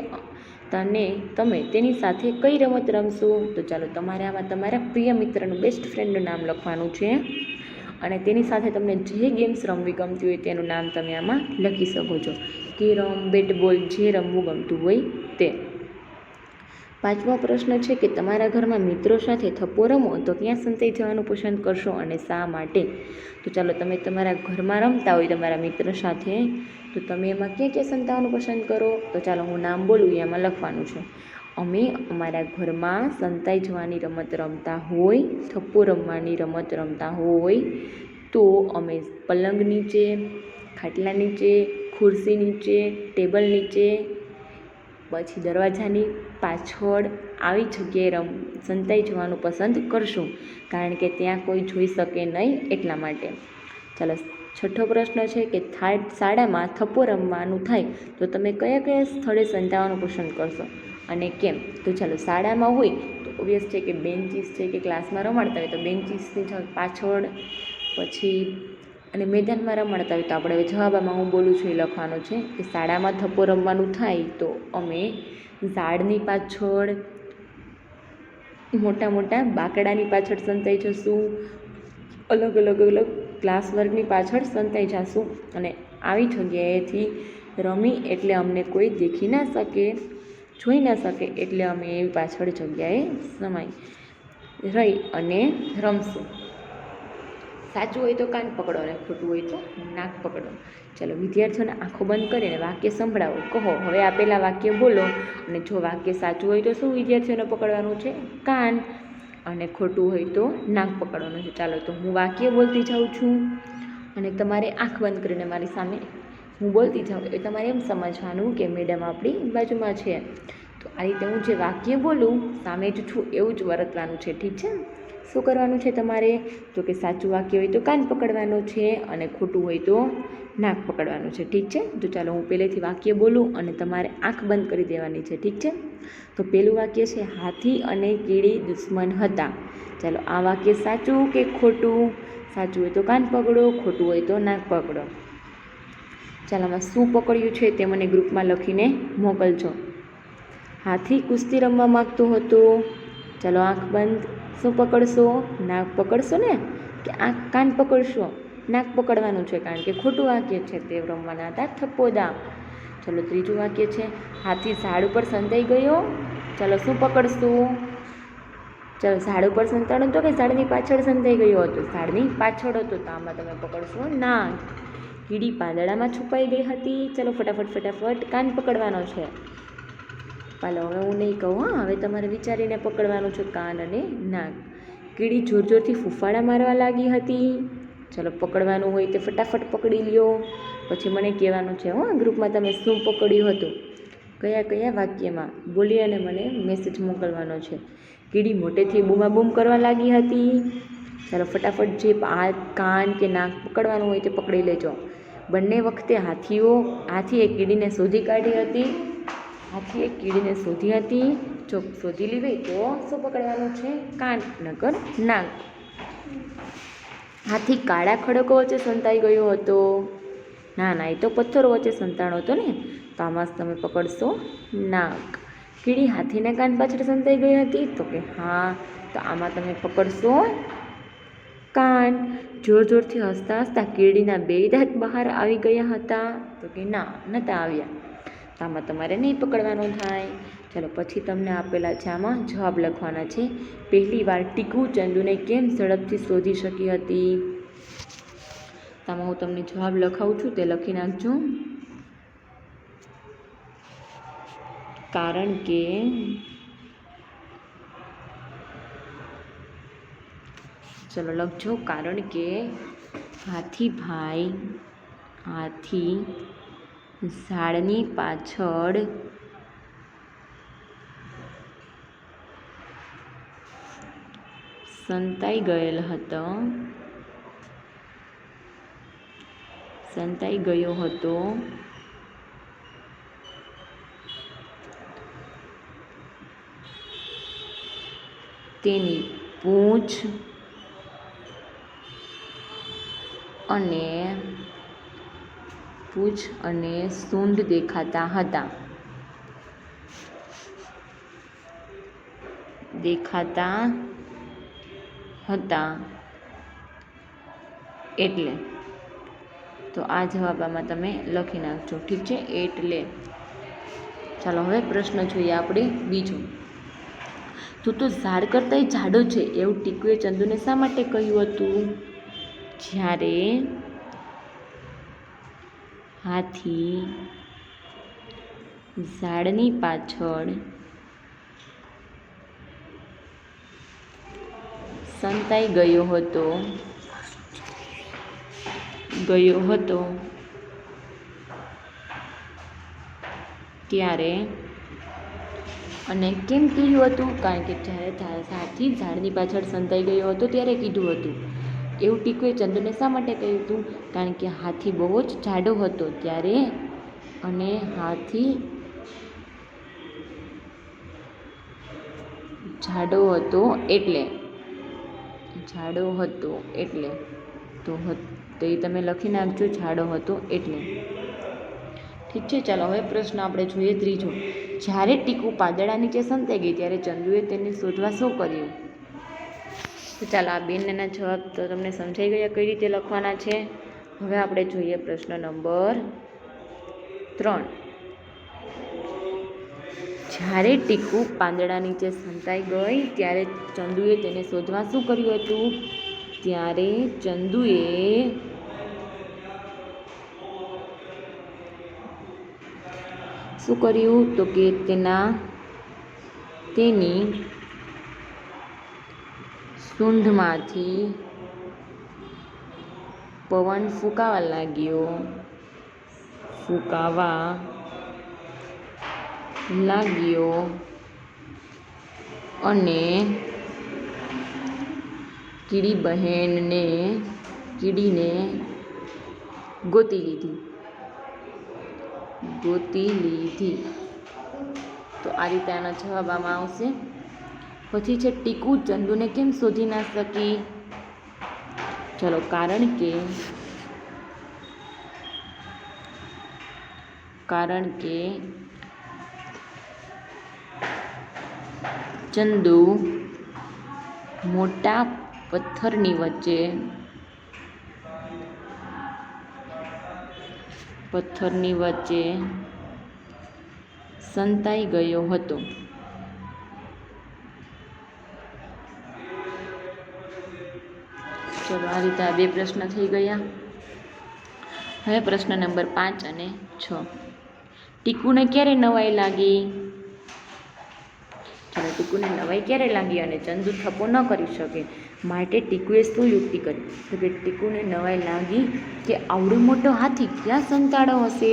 તમે તેની સાથે કઈ રમત રમશો? તો ચાલો તમારે આમાં તમારા પ્રિય મિત્રનું, બેસ્ટ ફ્રેન્ડનું નામ લખવાનું છે, અને તેની સાથે તમને જે ગેમ્સ રમવી ગમતી હોય તેનું નામ તમે આમાં લખી શકો છો. કેરમ, બેટબોલ, જે રમવું ગમતું હોય તે. પાંચમો પ્રશ્ન છે કે તમારા ઘરમાં મિત્રો સાથે થપ્પો રમો તો ક્યાં સંતાઈ જવાનું પસંદ કરશો અને શા માટે? તો ચાલો તમે તમારા ઘરમાં રમતા હોય તમારા મિત્ર સાથે, તો તમે એમાં ક્યાં સંતાવાનું પસંદ કરો? તો ચાલો હું નામ બોલું એમાં લખવાનું છે. અમે અમારા ઘરમાં સંતાઈ જવાની રમત રમતા હોય, થપ્પો રમવાની રમત રમતા હોય તો અમે પલંગ નીચે, ખાટલા નીચે, ખુરશી નીચે, ટેબલ નીચે, પછી દરવાજાની પાછળ આવી જગ્યાએ સંતાઈ જવાનું પસંદ કરશું, કારણ કે ત્યાં કોઈ જોઈ શકે નહીં એટલા માટે. ચાલો છઠ્ઠો પ્રશ્ન છે કે શાળામાં થપ્પો રમવાનું થાય તો તમે કયા સ્થળે સંતાવાનું પસંદ કરશો અને કેમ? તો ચાલો શાળામાં હોય તો ઓબ્વિયસ છે કે બેન્ચીસ છે કે ક્લાસમાં રમાડતા હોય તો બેન્ચીસની પાછળ, પછી અને મેદાનમાં રમાડતા હોય તો આપણે હવે જવાબમાં હું બોલું છું એ લખવાનો છે કે શાળામાં થપ્પો રમવાનું થાય તો અમે ઝાડની પાછળ, મોટા બાકડાની પાછળ સંતાઈ જશું, અલગ ક્લાસ વર્ગની પાછળ સંતાઈ જશું, અને આવી જગ્યાએથી રમી એટલે અમને કોઈ દેખી ના શકે, જોઈ ના શકે, એટલે અમે એવી પાછળ જગ્યાએ રહી અને રમશું. સાચું હોય તો કાન પકડો અને ખોટું હોય તો નાક પકડો. ચાલો વિદ્યાર્થીઓને આંખો બંધ કરીને વાક્ય સંભળાવો. કહો હવે આપેલા વાક્ય બોલો, અને જો વાક્ય સાચું હોય તો શું વિદ્યાર્થીઓને પકડવાનું છે? કાન, અને ખોટું હોય તો નાક પકડવાનું છે. ચાલો તો હું વાક્ય બોલતી જાઉં છું. અને તમારે આંખ બંધ કરીને મારી સામે હું બોલતી જાઉં એ તમારે એમ સમજવાનું કે મેડમ આપણી બાજુમાં છે. તો આ રીતે હું જે વાક્ય બોલું સામે જ છું એવું જ વર્તવાનું છે. ઠીક છે. શું કરવાનું છે તમારે? તો કે સાચું વાક્ય હોય તો કાન પકડવાનું છે અને ખોટું હોય તો નાક પકડવાનું છે. ઠીક છે. તો ચાલો હું પહેલેથી વાક્ય બોલું અને તમારે આંખ બંધ કરી દેવાની છે. ઠીક છે. તો પહેલું વાક્ય છે હાથી અને કીડી દુશ્મન હતા. ચાલો આ વાક્ય સાચું કે ખોટું? સાચું હોય તો કાન પકડો, ખોટું હોય તો નાક પકડો. ચાલો આમાં શું પકડ્યું છે તે મને ગ્રુપમાં લખીને મોકલજો. હાથી કુસ્તી રમવા માગતો હતો. ચાલો આંખ બંધ. શું પકડશો? નાક પકડશો ને કે આંખ કાન પકડશો? નાક પકડવાનું છે કારણ કે ખોટું વાક્ય છે. તે રમવાના હતા થપ્પોદા. ચાલો ત્રીજું વાક્ય છે હાથી ઝાડ ઉપર સંતાઈ ગયો. ચાલો શું પકડશું? ચાલો ઝાડ ઉપર સંતાડો તો કે ઝાડની પાછળ સંતાઈ ગયો હતો? ઝાડની પાછળ હતો તો આમાં તમે પકડશો નાક. કીડી પાંદડામાં છુપાઈ ગઈ હતી. ચાલો ફટાફટ કાન પકડવાનો છે. ચાલો હવે હું નહીં કહું. હવે તમારે વિચારીને પકડવાનું છે કાન અને નાક. કીડી જોરથી ફૂફાડા મારવા લાગી હતી. ચાલો પકડવાનું હોય તે ફટાફટ પકડી લ્યો. પછી મને કહેવાનું છે ગ્રુપમાં તમે શું પકડ્યું હતું, કયા વાક્યમાં બોલી અને મને મેસેજ મોકલવાનો છે. કીડી મોટેથી બૂમાબૂમ કરવા લાગી હતી. ચાલો ફટાફટ જે કાન કે નાક પકડવાનું હોય તે પકડી લેજો. બંને વખતે હાથીએ કીડીને શોધી કાઢી હતી. હાથીએ કીડીને શોધી હતી. જો શોધી લીધી તો શું પકડવાનું છે? કાન નકર નાક. હાથી કાળા ખડકો વચ્ચે સંતાઈ ગયો હતો. ના એ તો પથ્થરો વચ્ચે સંતાણો હતો ને, તો આમાં તમે પકડશો નાક. કીડી હાથીના કાન પાછળ સંતાઈ ગઈ હતી તો કે હા, તો આમાં તમે પકડશો કાન. જોરથી હસતા કીડીના 2 દાંત બહાર આવી ગયા હતા તો કે ના, નહોતા આવ્યા. તો આમાં તમારે નહીં પકડવાનું થાય. ચાલો પછી તમને આપેલા છે આમાં જવાબ લખવાના છે. પહેલી વાર ટીકુ ચંદુને કેમ ઝડપથી શોધી શકી હતી? તો આમાં હું તમને જવાબ લખાવું છું તે લખી નાખજો. કારણ કે ચલો લખજો. કારણ કે હાથી ઝાડની પાછળ સંતાઈ ગયો હતો. તેની પૂંછ અને સૂંઢ દેખાતા હતા. એટલે તો આ જવાબ આમાં તમે લખી નાખજો. ઠીક છે. એટલે ચાલો હવે પ્રશ્ન જોઈએ આપણે બીજો. તું તો ઝાડ કરતાંય જાડો છે એવું ટીકુએ ચંદુને શા માટે કહ્યું હતું? જ્યારે હાથી ઝાડની પાછળ સંતાઈ ગયો હતો ત્યારે, અને કેમ કહ્યું હતું? કારણ કે જ્યારે હાથી ઝાડની પાછળ સંતાઈ ગયો હતો ત્યારે કીધું હતું. એવું ટીકુએ ચંદુને શા માટે કહ્યું હતું? કારણ કે હાથી બહુ જ જાડો હતો ત્યારે, અને હાથી જાડો હતો એટલે તો એ તમે લખી નાખજો. જાડો હતો એટલે. ઠીક છે. ચાલો હવે પ્રશ્ન આપણે જોઈએ ત્રીજો. જ્યારે ટીકુ પાંદડા નીચે સંતાઈ ગઈ ત્યારે ચંદુએ તેને શોધવા શું કર્યું? તો ચાલો આ બેનના જવાબ તો તમને સમજાઈ ગયા કઈ રીતે લખવાના છે. હવે આપણે જોઈએ પ્રશ્ન નંબર 3. જ્યારે ટીકુ પાંદડા નીચે સંતાઈ ગઈ ત્યારે ચંદુએ તેને શોધવા શું કર્યું હતું? ત્યારે ચંદુએ શું કર્યું? તો કે તેની સૂંઢમાંથી પવન ફૂંકાવા લાગ્યો, ફૂંકાવા લાગ્યો અને કીડીને ગોતી લીધી. તો આ રીતે આનો જવાબ આમાં આવશે. પછી છે ટીકુ ચંદુને કેમ શોધી ના શકી? ચલો, કારણ કે ચંદુ મોટા પથ્થરની વચ્ચે સંતાઈ ગયો હતો. ચલો, આ રીતે આ 2 પ્રશ્ન થઈ ગયા. હવે પ્રશ્ન નંબર 5 અને 6. ટીકુને ક્યારે નવાઈ લાગી? ચલો, ટીકુને નવાઈ ક્યારે લાગી અને ચંદુ થપ્પો ન કરી શકે માટે ટીકુએ શું યુક્તિ કરી? તો કે ટીકુને નવાઈ લાગી કે આવડો મોટો હાથી ક્યાં સંતાડો હશે,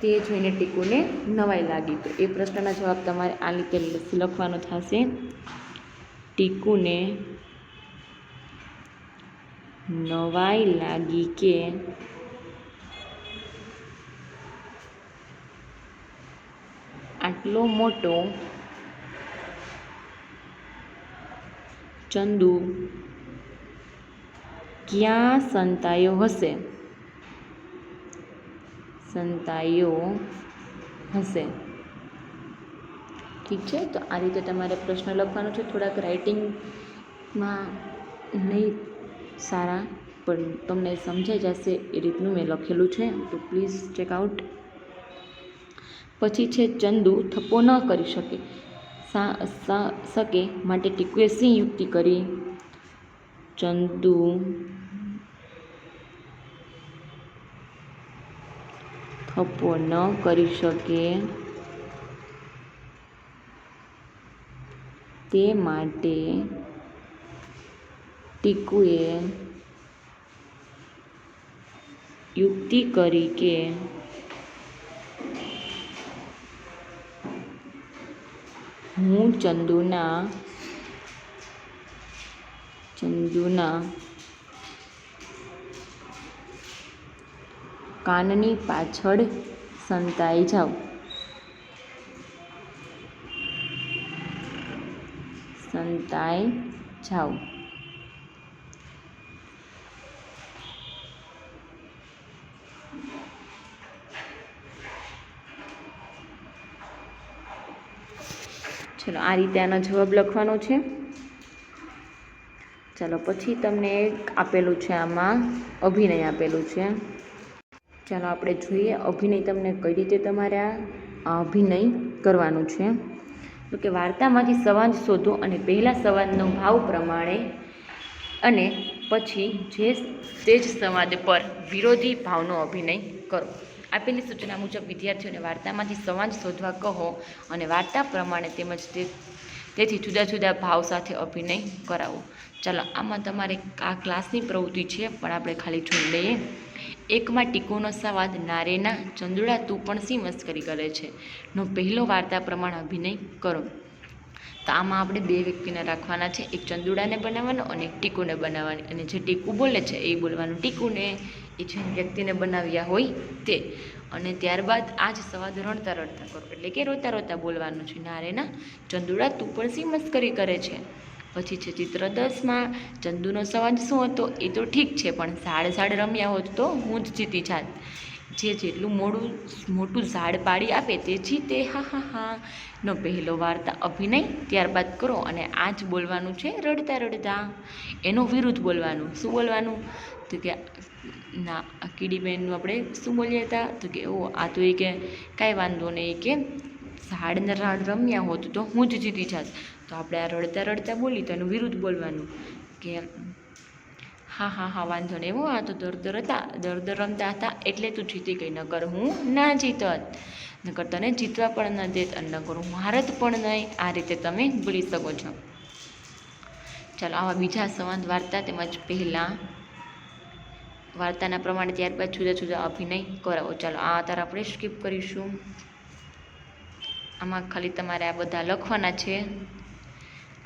તે જોઈને ટીકુને નવાઈ લાગી. તો એ પ્રશ્નનો જવાબ તમારે આ રીતે લખવાનો થશે. ટીકુને નવાઈ લાગી કે આટલો મોટો ચંદુ ક્યાં સંતાયો હશે. ઠીક છે. તો આ રીતે તમારે પ્રશ્ન લખવાનો છે. થોડાક રાઇટિંગમાં નહીં સારા, પણ તમને સમજાઈ જશે એ રીતનું મેં લખેલું છે, તો પ્લીઝ ચેક આઉટ. પછી છે ચંદુ થપ્પો ન કરી શકે માટે ટીકુએ શી યુક્તિ કરી? ચંદુ થપ્પો ન કરી શકે તે માટે ટીકુએ યુક્તિ કરી કે હું ચંદુના કાનની પાછળ સંતાઈ જાઉં. ચલો, આ રીતે આનો જવાબ લખવાનો છે. ચાલો, પછી તમને એક આપેલું છે, આમાં અભિનય આપેલું છે. ચાલો આપણે જોઈએ અભિનય તમને કઈ રીતે તમારે આ અભિનય કરવાનું છે. તો કે વાર્તામાંથી સંવાદ શોધો અને પહેલા સંવાદનો ભાવ પ્રમાણે અને પછી તે જ સંવાદ પર વિરોધી ભાવનો અભિનય કરો. આપેલી સૂચના મુજબ વિદ્યાર્થીઓને વાર્તામાંથી સંવાદ શોધવા કહો અને વાર્તા પ્રમાણે તેમજ તેથી જુદા જુદા ભાવ સાથે અભિનય કરાવો. ચાલો, આમાં તમારે આ ક્લાસની પ્રવૃત્તિ છે, પણ આપણે ખાલી જોઈ લઈએ. 1માં ટીકુનો સંવાદ નારેના ચંદુડા તું પણ શી મસ્કરી કરે છે નો પહેલો વાર્તા પ્રમાણે અભિનય કરો. તો આમાં આપણે 2 વ્યક્તિને રાખવાના છે, એક ચંદુડાને બનાવવાનો અને એક ટીકુને બનાવવાની. અને જે ટીકુ બોલે છે એ બોલવાનું ટીકુને, એ જે વ્યક્તિને બનાવ્યા હોય તે. અને ત્યારબાદ આ જ સંવાદ રડતા રડતા કરો, એટલે કે રોતા રોતા બોલવાનું છે. નારેના ચંદુડા તું પણ શી મસ્કરી કરે છે. પછી છે ચિત્ર 10માં ચંદુનો સંવાદ શું હતો? એ તો ઠીક છે, પણ ઝાડ રમ્યા હોત તો હું જ જીતી જાત. જે જેટલું મોટું ઝાડ પાડી આપે તે જીતે, હા હા હા નો પહેલો વાર્તા અભિનય ત્યારબાદ કરો. અને આ જ બોલવાનું છે રડતા રડતા. એનો વિરુદ્ધ બોલવાનું. શું બોલવાનું? તો કે ના, કીડીબેનનું આપણે શું બોલ્યા હતા? તો કે આ તો એ કે કાંઈ વાંધો નહીં, કે ઝાડ રમ્યા હોત તો હું જ જીતી જાત. તો આપણે આ રડતા રડતા બોલી તો એનું વિરુદ્ધ બોલવાનું કે હા હા હા વાંધો નહીં, આ તો દર્દ રમતા હતા એટલે તું જીતી ગઈ, નકર હું ના જીતત, નકર તને જીતવા પણ ન દેત, અને નકર હું હારત પણ નહીં. આ રીતે તમે બોલી શકો છો. ચાલો, આવા બીજા સંવાદ વાર્તા તેમજ પહેલાં વાર્તાના પ્રમાણે ત્યારબાદ જુદા જુદા અભિનય કરાવો. ચાલો આ તાર આપણે સ્કીપ કરીશું. આમાં ખાલી તમારે આ બધા લખવાના છે.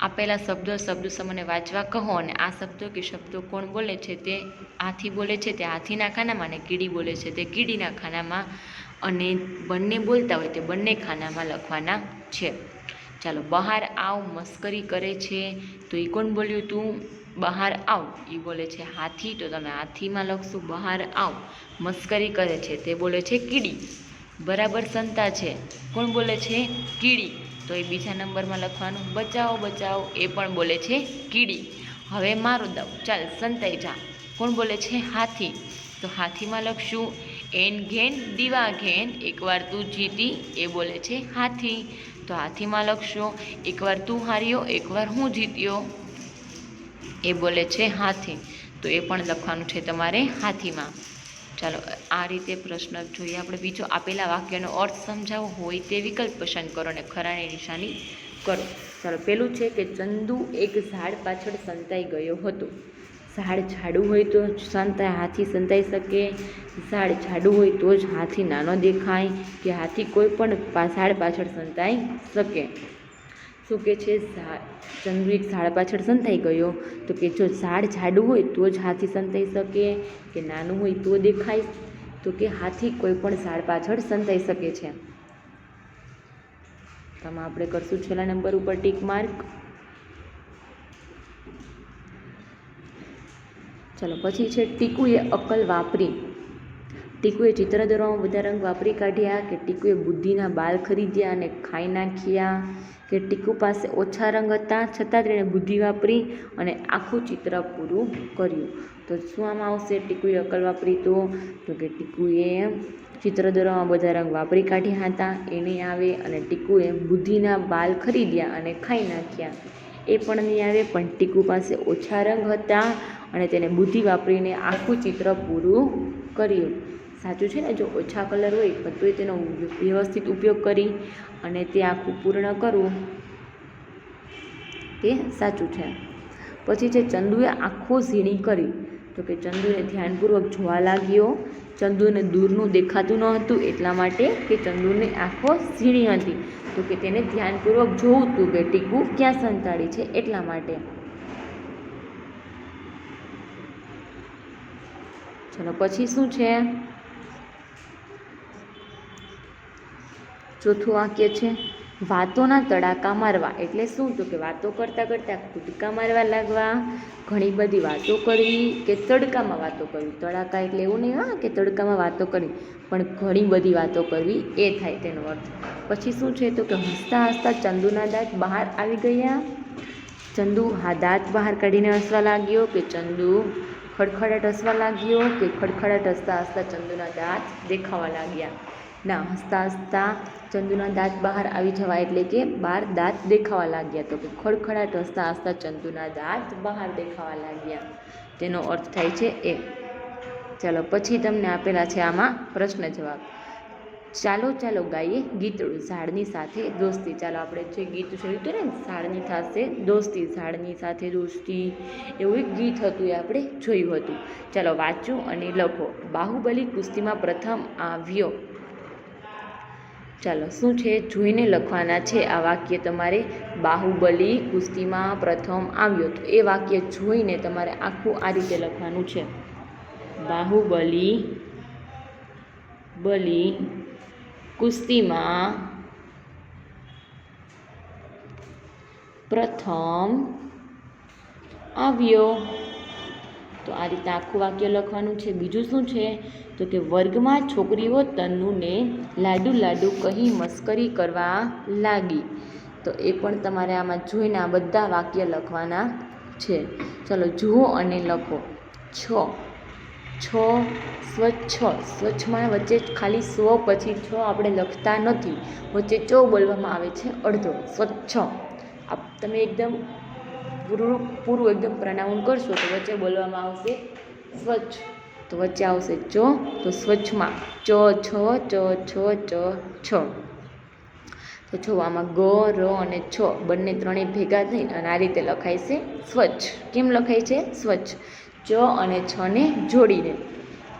આપેલા શબ્દ સમૂહને વાંચવા કહો અને આ શબ્દો કે શબ્દો કોણ બોલે છે તે હાથી બોલે છે તે હાથીના ખાનામાં અને કીડી બોલે છે તે કીડીના ખાનામાં અને બંને બોલતા હોય તે બંને ખાનામાં લખવાના છે. ચાલો બહાર આવ મસ્કરી કરે છે તો એ કોણ બોલ્યું તું? બહાર આવ એ બોલે છે હાથી, તો તમે હાથીમાં લખશું બહાર આવ. મસ્કરી કરે છે તે બોલે છે કીડી. બરાબર સંતા છે કોણ બોલે છે? કીડી, તો એ બીજા નંબરમાં લખવાનું. બચાવો બચાવો એ પણ બોલે છે કીડી. હવે મારો દાવ, ચાલ સંતાઈ જા કોણ બોલે છે? હાથી, તો હાથીમાં લખશું એન ઘેન દીવા ઘેન એકવાર તું જીતી એ બોલે છે હાથી, તો હાથીમાં લખશો એકવાર તું હાર્યો એકવાર હું જીત્યો એ બોલે છે હાથી, તો એ પણ લખવાનું છે તમારે હાથીમાં. ચાલો આ રીતે પ્રશ્ન જોઈએ આપણે. બીજો આપેલા વાક્યનો અર્થ સમજાવવો હોય તે વિકલ્પ પસંદ કરો અને ખરાની નિશાની કરો. ચાલો પેલું છે કે ચંદુ એક ઝાડ પાછળ સંતાઈ ગયો હતો. ઝાડ જાડું હોય તો હાથી સંતાઈ શકે, ઝાડ જાડું હોય તો જ હાથી નાનો દેખાય કે હાથી કોઈ પણ ઝાડ પાછળ સંતાઈ શકે. શું કે છે? ચંદુ એક ઝાડ પાછળ સંતાઈ ગયો, તો કે જો ઝાડ જાડું હોય તો જ હાથી સંતાઈ શકે કે નાનું હોય તો દેખાય, તો કે હાથી કોઈ પણ ઝાડ પાછળ સંતાઈ શકે છે. આમાં આપણે કરશું છેલ્લા નંબર ઉપર ટીક માર્ક. ચાલો પછી છે ટીકુએ અક્કલ વાપરી. ટીકુએ ચિત્ર દોરવામાં બધા રંગ વાપરી કાઢ્યા, કે ટીકુએ બુદ્ધિના બાલ ખરીદ્યા અને ખાઈ નાખ્યા, કે ટીકુ પાસે ઓછા રંગ હતા છતાં તેણે બુદ્ધિ વાપરી અને આખું ચિત્ર પૂરું કર્યું. તો શું આમાં આવશે? ટીકુએ અક્કલ વાપરી તો કે ટીકુએ ચિત્ર દોરવામાં બધા રંગ વાપરી કાઢ્યા હતા એને આવે, અને ટીકુએ બુદ્ધિના બાલ ખરીદ્યા અને ખાઈ નાખ્યા એ પણ નહીં આવે. પણ ટીકુ પાસે ઓછા રંગ હતા અને તેને બુદ્ધિ વાપરીને આખું ચિત્ર પૂરું કર્યું. સાચું છે ને? જો ઓછા કલર હોય પણ તોય તેનો વ્યવસ્થિત ઉપયોગ કરી અને તે આખું પૂર્ણ કરવું તે સાચું છે. પછી છે ચંદુએ આંખો ઝીણી કરી. તો કે ચંદુને ધ્યાનપૂર્વક જોવા લાગ્યો. ચંદુને દૂરનું દેખાતું ન હતું એટલા માટે કે ચંદુની આંખો ઝીણી હતી, તો કે તેને ધ્યાનપૂર્વક જોવું હતું કે ટીકુ ક્યાં સંતાડી છે એટલા માટે. ચલો પછી શું છે? ચોથું વાક્ય છે વાતોના તડાકા મારવા. એટલે શું? તો કે વાતો કરતાં કરતાં કૂદકા મારવા લાગવા, ઘણી બધી વાતો કરવી કે તડકામાં વાતો કરવી. તડાકા એટલે એવું નહીં હા કે તડકામાં વાતો કરવી, પણ ઘણી બધી વાતો કરવી એ થાય તેનો અર્થ. પછી શું છે? તો કે હસતા હસતા ચંદુના દાંત બહાર આવી ગયા. ચંદુ દાંત બહાર કાઢીને હસવા લાગ્યો, કે ચંદુ ખડખડાટ હસવા લાગ્યો, કે ખડખડાટ હસતા હસતા ચંદુના દાંત દેખાવા લાગ્યા. ના, હસતા હસતા ચંદુના દાંત બહાર આવી જવા એટલે કે બહાર દાંત દેખાવા લાગ્યા, તો કે ખડખડાટ હસતા હસતા ચંદુના દાંત બહાર દેખાવા લાગ્યા તેનો અર્થ થાય છે એ. ચાલો પછી તમને આપેલા છે આમાં પ્રશ્ન જવાબ. ચાલો ચાલો ગાઈએ ગીતડું, ઝાડની સાથે દોસ્તી. ચાલો આપણે જે ગીત જોયું હતું ને ઝાડની સાથે દોસ્તી, ઝાડની સાથે દોસ્તી એવું એક ગીત હતું એ આપણે જોયું હતું. ચાલો વાંચો અને લખો. બાહુબલી કુસ્તીમાં પ્રથમ આવ્યો. ચાલો શું છે? જોઈને લખવાના છે આ વાક્ય તમારે. બાહુબલી કુસ્તીમાં પ્રથમ આવ્યો, તો એ વાક્ય જોઈને તમારે આખું આ રીતે લખવાનું છે. બાહુબલી કુસ્તીમાં પ્રથમ આવ્યો. તો આ રીતે આખું વાક્ય લખવાનું છે. બીજું શું છે? તો કે વર્ગમાં છોકરીઓ તન્નુને લાડુ લાડુ કહી મસ્કરી કરવા લાગી. તો એ પણ તમારે આમાં જોઈને આ બધા વાક્ય લખવાના છે. ચલો જુઓ અને લખો. સ્વચ્છ. સ્વચ્છમાં વચ્ચે ખાલી સ્વ પછી છ આપણે લખતા નથી, વચ્ચે ચો બોલવામાં આવે છે અડધો. સ્વચ્છ તમે એકદમ પૂરું એકદમ પ્રોનાઉન્સ કરશો તો વચ્ચે બોલવામાં આવશે સ્વચ્છ, તો વચ્ચે આવશે ચો, તો સ્વચ્છમાં ચ છ. તો જો આમાં ગ ર અને છ બંને ત્રણેય ભેગા થઈને અને આ રીતે લખાય છે સ્વચ્છ. કેમ લખાય છે? સ્વચ્છ. ચ અને છ ને જોડીને.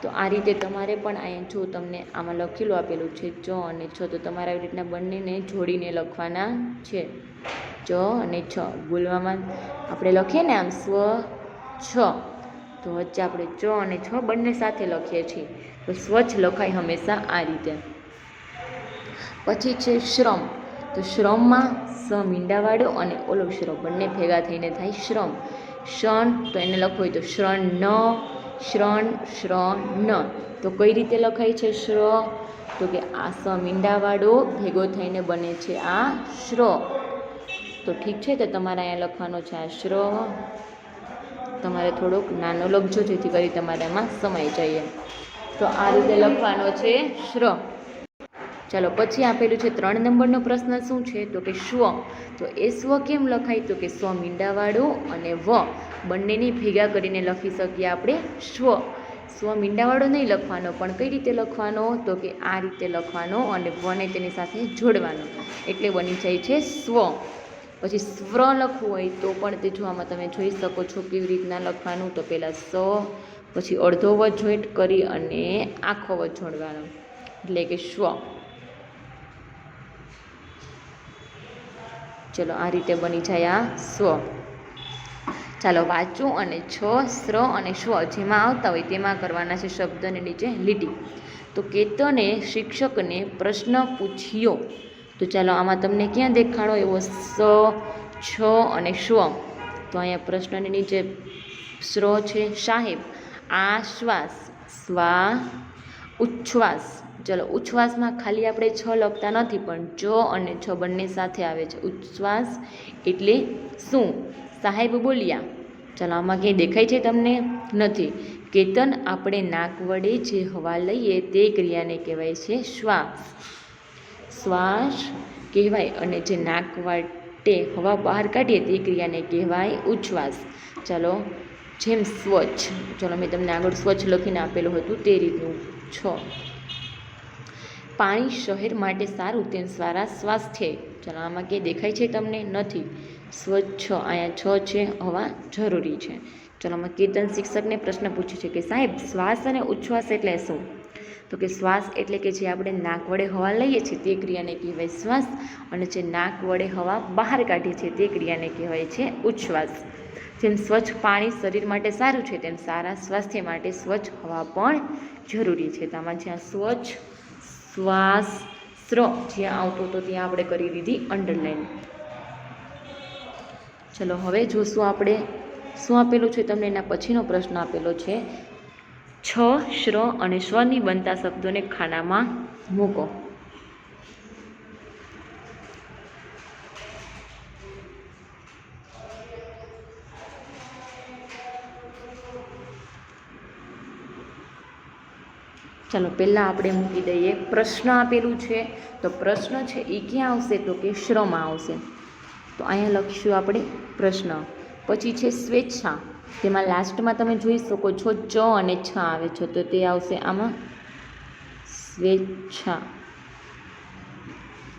તો આ રીતે તમારે પણ અહીંયા જો તમને આમાં લખેલું આપેલું છે ચ અને છ, તો તમારે આવી રીતના બંનેને જોડીને લખવાના છે. ચ અને છ બોલવામાં આપણે લખીએ ને આમ સ્વ છ, તો વચ્ચે આપણે ચ અને છ બંને સાથે લખીએ છીએ. તો સ્વચ્છ લખાય હંમેશા આ રીતે. પછી છે શ્રમ. તો શ્રમમાં સ મીંડાવાળો અને ઓલો શ્રમ બંને ભેગા થઈને થાય શ્રમ. ષણ તો એને લખવું હોય તો શ્રણ, શ્રણ, શ્રણ. તો કઈ રીતે લખાય છે શ્ર? તો કે આ સ મીંડાવાળો ભેગો થઈને બને છે આ શ્ર. તો ઠીક છે, તો તમારે અહીંયા લખવાનો છે આ શ્ર. તમારે થોડોક નાનો લખજો જેથી કરી તમારે એમાં સમાઈ જાય. તો આ રીતે લખવાનો છે શ્ર. ચાલો પછી આપેલું છે 3 નંબરનો પ્રશ્ન શું છે? તો કે સ્વ. તો એ સ્વ કેમ લખાય? તો કે સ્વ મીંડાવાળો અને વ બંનેને ભેગા કરીને લખી શકીએ આપણે સ્વ. સ્વ મીંડાવાળો નહીં લખવાનો, પણ કઈ રીતે લખવાનો? તો કે આ રીતે લખવાનો અને વને તેની સાથે જોડવાનો, એટલે બની જાય છે સ્વ. પછી સ્વ્ર લખવું હોય તો પણ તે જોવામાં તમે જોઈ શકો છો કેવી રીતના લખવાનું. તો પહેલાં સ, પછી અડધો વ જોઈન્ટ કરી અને આખો વ જોડવાનો, એટલે કે સ્વ. ચલો આ રીતે બની જાય આ સ્વ. ચાલો વાંચું અને છ, સ્ર અને સ્વ જેમાં આવતા હોય તેમાં કરવાના છે શબ્દની નીચે લીટી. તો કેતને શિક્ષકને પ્રશ્ન પૂછ્યો. તો ચાલો આમાં તમને ક્યાં દેખાડો એવો સ, છ અને સ્વ. તો અહીંયા પ્રશ્નની નીચે સ્ર છે. સાહેબ આ શ્વાસ, સ્વા, ઉચ્છ્વાસ. ચલો ઉચ્છ્વાસમાં ખાલી આપણે છ લખતા નથી, પણ ચ અને છ બંને સાથે આવે છે. ઉચ્છ્વાસ એટલે શું? સાહેબ બોલ્યા. ચાલો આમાં ક્યાંય દેખાય છે તમને? નથી. કેતન આપણે નાક વડે જે હવા લઈએ તે ક્રિયાને કહેવાય છે શ્વાસ. શ્વાસ કહેવાય અને જે નાક વાટે હવા બહાર કાઢીએ તે ક્રિયાને કહેવાય ઉચ્છ્વાસ. ચાલો જેમ સ્વચ્છ, ચાલો મેં તમને આગળ સ્વચ્છ લખીને આપેલું હતું તે રીતનું છ. પાણી શહેર માટે સારું તેમ સારા સ્વાસ્થ્ય. ચાલો આમાં ક્યાંય દેખાય છે તમને? નથી. સ્વચ્છ અહીંયા છ છે, હવા જરૂરી છે. ચાલો આમાં કેતન શિક્ષકને પ્રશ્ન પૂછ્યો છે કે સાહેબ શ્વાસ અને ઉચ્છ્વાસ એટલે શું? તો કે શ્વાસ એટલે કે જે આપણે નાક વડે હવા લઈએ છીએ તે ક્રિયાને કહેવાય શ્વાસ, અને જે નાક વડે હવા બહાર કાઢીએ છીએ તે ક્રિયાને કહેવાય છે ઉચ્છ્વાસ. જેમ સ્વચ્છ પાણી શરીર માટે સારું છે તેમ સારા સ્વાસ્થ્ય માટે સ્વચ્છ હવા પણ જરૂરી છે. તો આમાં જ્યાં સ્વચ્છ, શ્વાસ, સ્ર જ્યાં આવતો હતો ત્યાં આપણે કરી દીધી અંડરલાઈન. ચલો હવે જોશું આપણે શું આપેલું છે તમને. એના પછીનો પ્રશ્ન આપેલો છે છ, શ્ર અને સ્વની બનતા શબ્દોને ખાનામાં મૂકો. ચાલો પહેલાં આપણે મૂકી દઈએ પ્રશ્ન આપેલું છે. તો પ્રશ્ન છે એ ક્યાં આવશે? તો કે શ્રમાં આવશે. તો અહીંયા લખીશું આપણે પ્રશ્ન. પછી છે સ્વેચ્છા. તેમાં લાસ્ટમાં તમે જોઈ શકો છો ચ અને છ આવે છે, તો તે આવશે આમાં સ્વેચ્છા.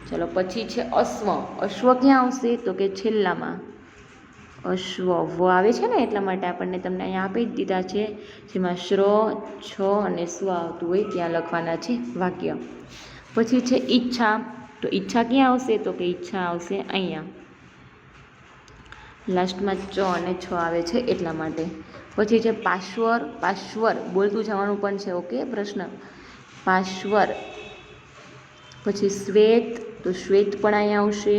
ચલો પછી છે અશ્વ. અશ્વ ક્યાં આવશે? તો કે છેલ્લામાં અશ્વ વ આવે છે ને એટલા માટે આપણને તમને અહીંયા આપી જ દીધા છે. જેમાં શ્ર, છ અને સ્વ આવતું હોય ત્યાં લખવાના છે વાક્ય. પછી છે ઈચ્છા. તો ઈચ્છા ક્યાં આવશે? તો કે ઈચ્છા આવશે અહીંયા લાસ્ટમાં ચ અને છ આવે છે એટલા માટે. પછી છે પાશ્વર. પાશ્વર બોલતું જવાનું પણ છે. ઓકે પ્રશ્ન પાશ્વર. પછી શ્વેત. તો શ્વેત પણ અહીંયા આવશે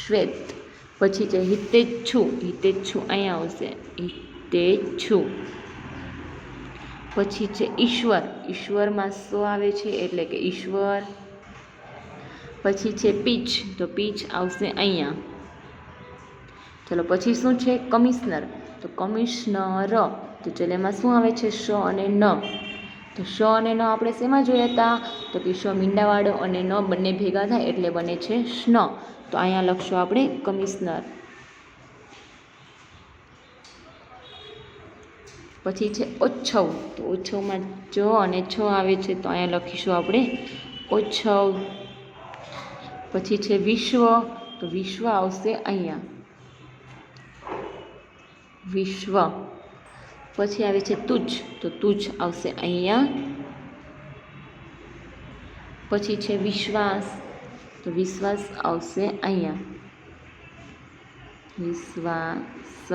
શ્વેત. પછી છે હિતેચ્છુ. હિતેચ્છુ અહીંયા આવશે હિતેચ્છુ. પછી છે ઈશ્વર. ઈશ્વરમાં સ આવે છે એટલે કે ઈશ્વર. પછી છે પીચ. તો પીચ આવશે અહીંયા. ચલો પછી શું છે કમિશનર. તો કમિશનર. તો ચલો એમાં શું આવે છે? શ અને ન. તો શ અને ન આપણે શેમાં જોયા હતા? તો કે શ મીંડાવાળો અને ન બંને ભેગા થાય એટલે બને છે શ્ન. તો અહીંયા લખશું આપણે કમિશનર. પછી છે ઓચ્છવ. તો ઓચ્છવમાં ચ અને છ આવે છે, તો અહીંયા લખીશું આપણે ઓચ્છવ. પછી છે વિશ્વ. તો વિશ્વ આવશે અહીંયા વિશ્વ. પછી આવે છે તુજ, તો તુજ આવશે અહીંયા. પછી છે વિશ્વાસ, તો વિશ્વાસ આવશે અહીંયા. વિશ્વાસ,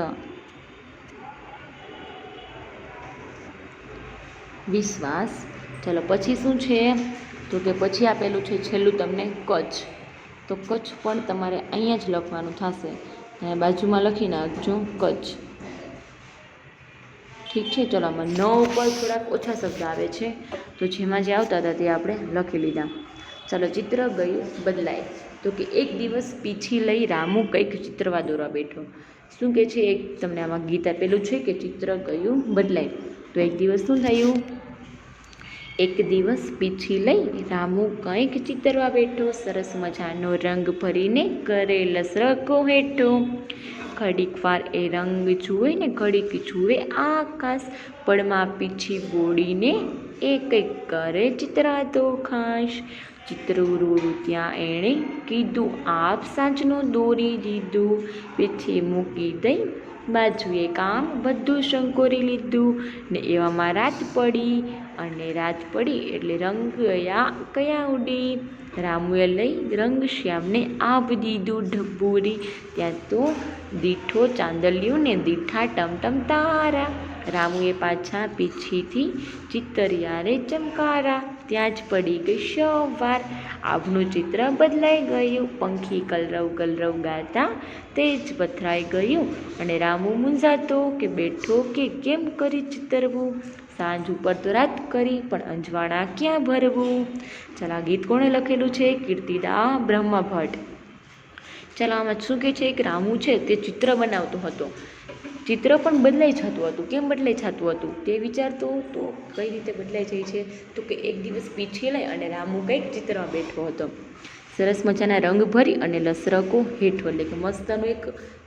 વિશ્વાસ. ચલો પછી શું છે, તો કે પછી આપેલું છે છેલ્લું તમને કચ્છ, તો કચ્છ પણ તમારે અહીંયા જ લખવાનું થશે. બાજુમાં લખી નાખજો કચ્છ. ઠીક છે. ચલો આમાં 9 ઉપર થોડાક ઓછા શબ્દ આવે છે, તો જેમાં જે આવતા હતા તે આપણે લખી લીધા. ચાલો, ચિત્ર ગયું બદલાય, તો કે એક દિવસ પીછી લઈ રામુ કંઈક ચિત્રવા દોરવા બેઠો. શું કે છે, એક તમને આમાં ગીત આપેલું છે કે ચિત્ર ગયું બદલાય. તો એક દિવસ શું થયું, એક દિવસ પીછી લઈ રામુ કંઈક ચિતરવા બેઠો, સરસ મજાનો રંગ ભરીને કરે લસરકો હેઠો. ઘડીક વાર એ રંગ જુએ ને ઘડીક જુએ આકાશ, પળમાં પીછી બોડીને એ કંઈક કરે ચિતરાતો ખાસ. ચિતરું રૂડું ત્યાં એણે કીધું, આપ સાંજનું દોરી દીધું, પીછી મૂકી દઈ બાજુએ કામ બધું શંકોરી લીધું. ને એવામાં રાત પડી, અને રાત પડી એટલે રંગ કયા ઉડી. રામુએ લઈ રંગ શ્યામને આપ દીધું ઢબૂરી, ત્યાં તો દીઠો ચાંદલિયું ને દીઠા ટમટમ તારા. રામુએ પાછા પીછીથી ચિતર્યા રે ચમકારા, ત્યાં જ પડી ગઈ સવાર, આભનું ચિત્ર બદલાઈ ગયું. પંખી કલરવ કલરવ ગાતા તે જ પથરાઈ ગયું, અને રામુ મૂંઝાતો કે બેઠો કે કેમ કરી ચિતરવું. સાંજ ઉપર તો રાત કરી, પણ અંજવાળા ક્યાં ભરવું. ચાલો, આ ગીત કોણે લખેલું છે, કીર્તિદા બ્રહ્મભટ્ટ. ચાલો, આમાં શું કહે છે, એક રામુ છે તે ચિત્ર બનાવતો હતો, ચિત્ર પણ બદલાઈ જતું હતું. કેમ બદલાઈ જતું હતું તે વિચારતો, તો કઈ રીતે બદલાઈ જાય છે, તો કે એક દિવસ પીછી લઈ અને રામુ કંઈક ચિત્રમાં બેઠો હતો, સરસ મજાના રંગ ભરી અને લસરકો હેઠો, એટલે કે મસ્તનું એક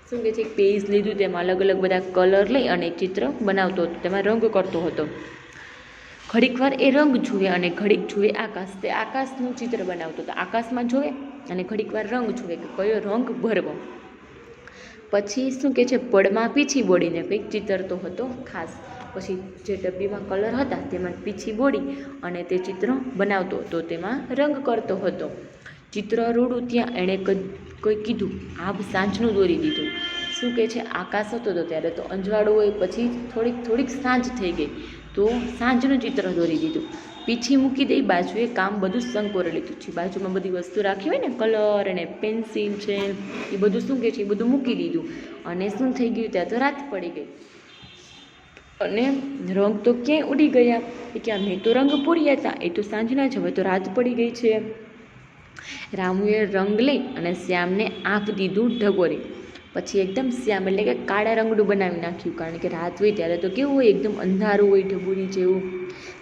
શું કહે છે, એક પેજ લીધું, તેમાં અલગ અલગ બધા કલર લઈ અને એક ચિત્ર બનાવતો હતો, તેમાં રંગ કરતો હતો. ઘડીક વાર એ રંગ જુએ અને ઘડીક જુએ આકાશ, તે આકાશનું ચિત્ર બનાવતો હતો, આકાશમાં જોવે અને ઘડીક વાર રંગ જુએ કે કયો રંગ ભરવો. પછી શું કહે છે, પડમાં પીછી બોડીને કંઈક ચિતરતો હતો ખાસ. પછી જે ડબ્બીમાં કલર હતા તેમાં પીછી બોડી અને તે ચિત્ર બનાવતો હતો, તેમાં રંગ કરતો હતો. ચિત્ર રૂડું ત્યાં એણે કોઈ કીધું, આભ સાંજનું દોરી દીધું. શું કહે છે, આકાશ હતો તો ત્યારે તો અંજવાળું હોય, પછી થોડીક સાંજ થઈ ગઈ તો સાંજનું ચિત્ર દોરી દીધું. પીછી મૂકી દઈ બાજુએ કામ બધું સંકોરી લીધું છે, બાજુમાં બધી વસ્તુ રાખી હોય ને, કલર અને પેન્સિલ છે એ બધું શું કહે છે, એ બધું મૂકી દીધું. અને શું થઈ ગયું, ત્યાં તો રાત પડી ગઈ અને રંગ તો ક્યાંય ઉડી ગયા. એ ક્યાં, મેં તો રંગ પૂર્યા હતા, એ તો સાંજના જ, હવે તો રાત પડી ગઈ છે. રામુએ રંગ લઈ અને શ્યામને આપ દીધું ઢગોરી. પછી એકદમ શ્યામ એટલે કે કાળા રંગનું બનાવી નાખ્યું, કારણ કે રાત હોય ત્યારે તો કેવું હોય, એકદમ અંધારું હોય ઢબુરી જેવું.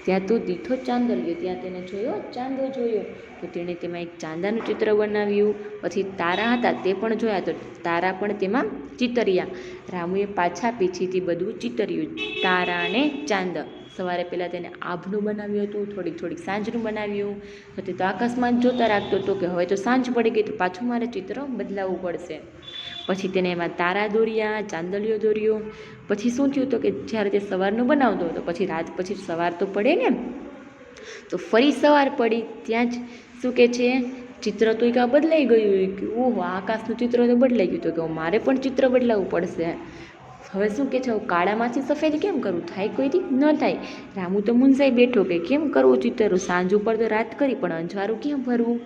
ત્યાં તો દીઠો ચાંદલિયો, ત્યાં તેને જોયો ચાંદો જોયો, તો તેણે તેમાં એક ચાંદાનું ચિત્ર બનાવ્યું. પછી તારા હતા તે પણ જોયા, તો તારા પણ તેમાં ચિતર્યા. રામુએ પાછા પીછીથી બધું ચિતર્યું, તારા અને ચાંદ. સવારે પહેલાં તેને આભનું બનાવ્યું હતું, થોડીક સાંજનું બનાવ્યું. પછી તો આકાશમાં જ જોતા રાખતો હતો કે હવે તો સાંજ પડી ગઈ, તો પાછું મારે ચિત્ર બદલાવવું પડશે. પછી તેને એમાં તારા દોર્યા, ચાંદલિયો દોર્યો. પછી શું થયું, તો કે જ્યારે તે સવારનું બનાવતો હતો, પછી રાત પછી સવાર તો પડે ને, તો ફરી સવાર પડી. ત્યાં જ શું કહે છે, ચિત્ર તો એક બદલાઈ ગયું, કે ઓહો, આકાશનું ચિત્ર તો બદલાઈ ગયું, તો કે મારે પણ ચિત્ર બદલાવવું પડશે. હવે શું કહે છે, કાળામાંથી સફેદ કેમ કરવું, થાય કોઈથી ન થાય. રામુ તો મૂંઝાઈ બેઠો કે કેમ કરવું ચિત્ર, સાંજ ઉપર તો રાત કરી પણ અંજવાળું કેમ ભરવું,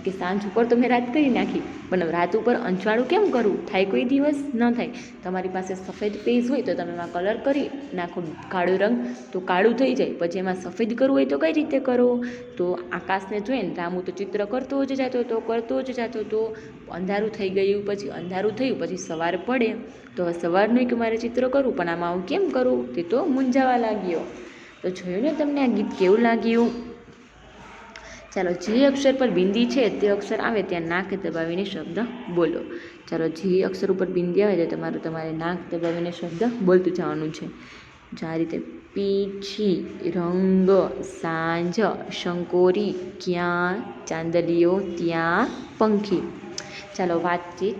કે સાંજ ઉપર તો મેં રાત કરી નાખી પણ રાત ઉપર અંજવાળું કેમ કરવું, થાય કોઈ દિવસ ન થાય. તમારી પાસે સફેદ પેજ હોય તો તમે એમાં કલર કરી નાખો, કાળો રંગ, તો કાળું થઈ જાય. પછી એમાં સફેદ કરવું હોય તો કઈ રીતે કરો, તો આકાશને જોઈને રામુ તો ચિત્ર કરતો જ જતો તો અંધારું થઈ ગયું. પછી અંધારું થયું, પછી સવાર પડે, તો હવે સવારનું એક મારે ચિત્ર કરવું, પણ આમાં હું કેમ કરું, તે તો મૂંઝાવા લાગ્યો. તો જોયું ને તમને આ ગીત કેવું લાગ્યું. ચાલો, જે અક્ષર પર બિંદી છે તે અક્ષર આવે ત્યાં નાક દબાવીને શબ્દ બોલો. ચાલો, જે અક્ષર ઉપર બિંદી આવે તો તમારે નાક દબાવીને શબ્દ બોલતું જવાનું છે. જો આ રીતે, પીછી, રંગ, સાંજ, શંકોરી, ક્યાં, ચાંદલિયો, ત્યાં, પંખી. ચાલો, વાતચીત.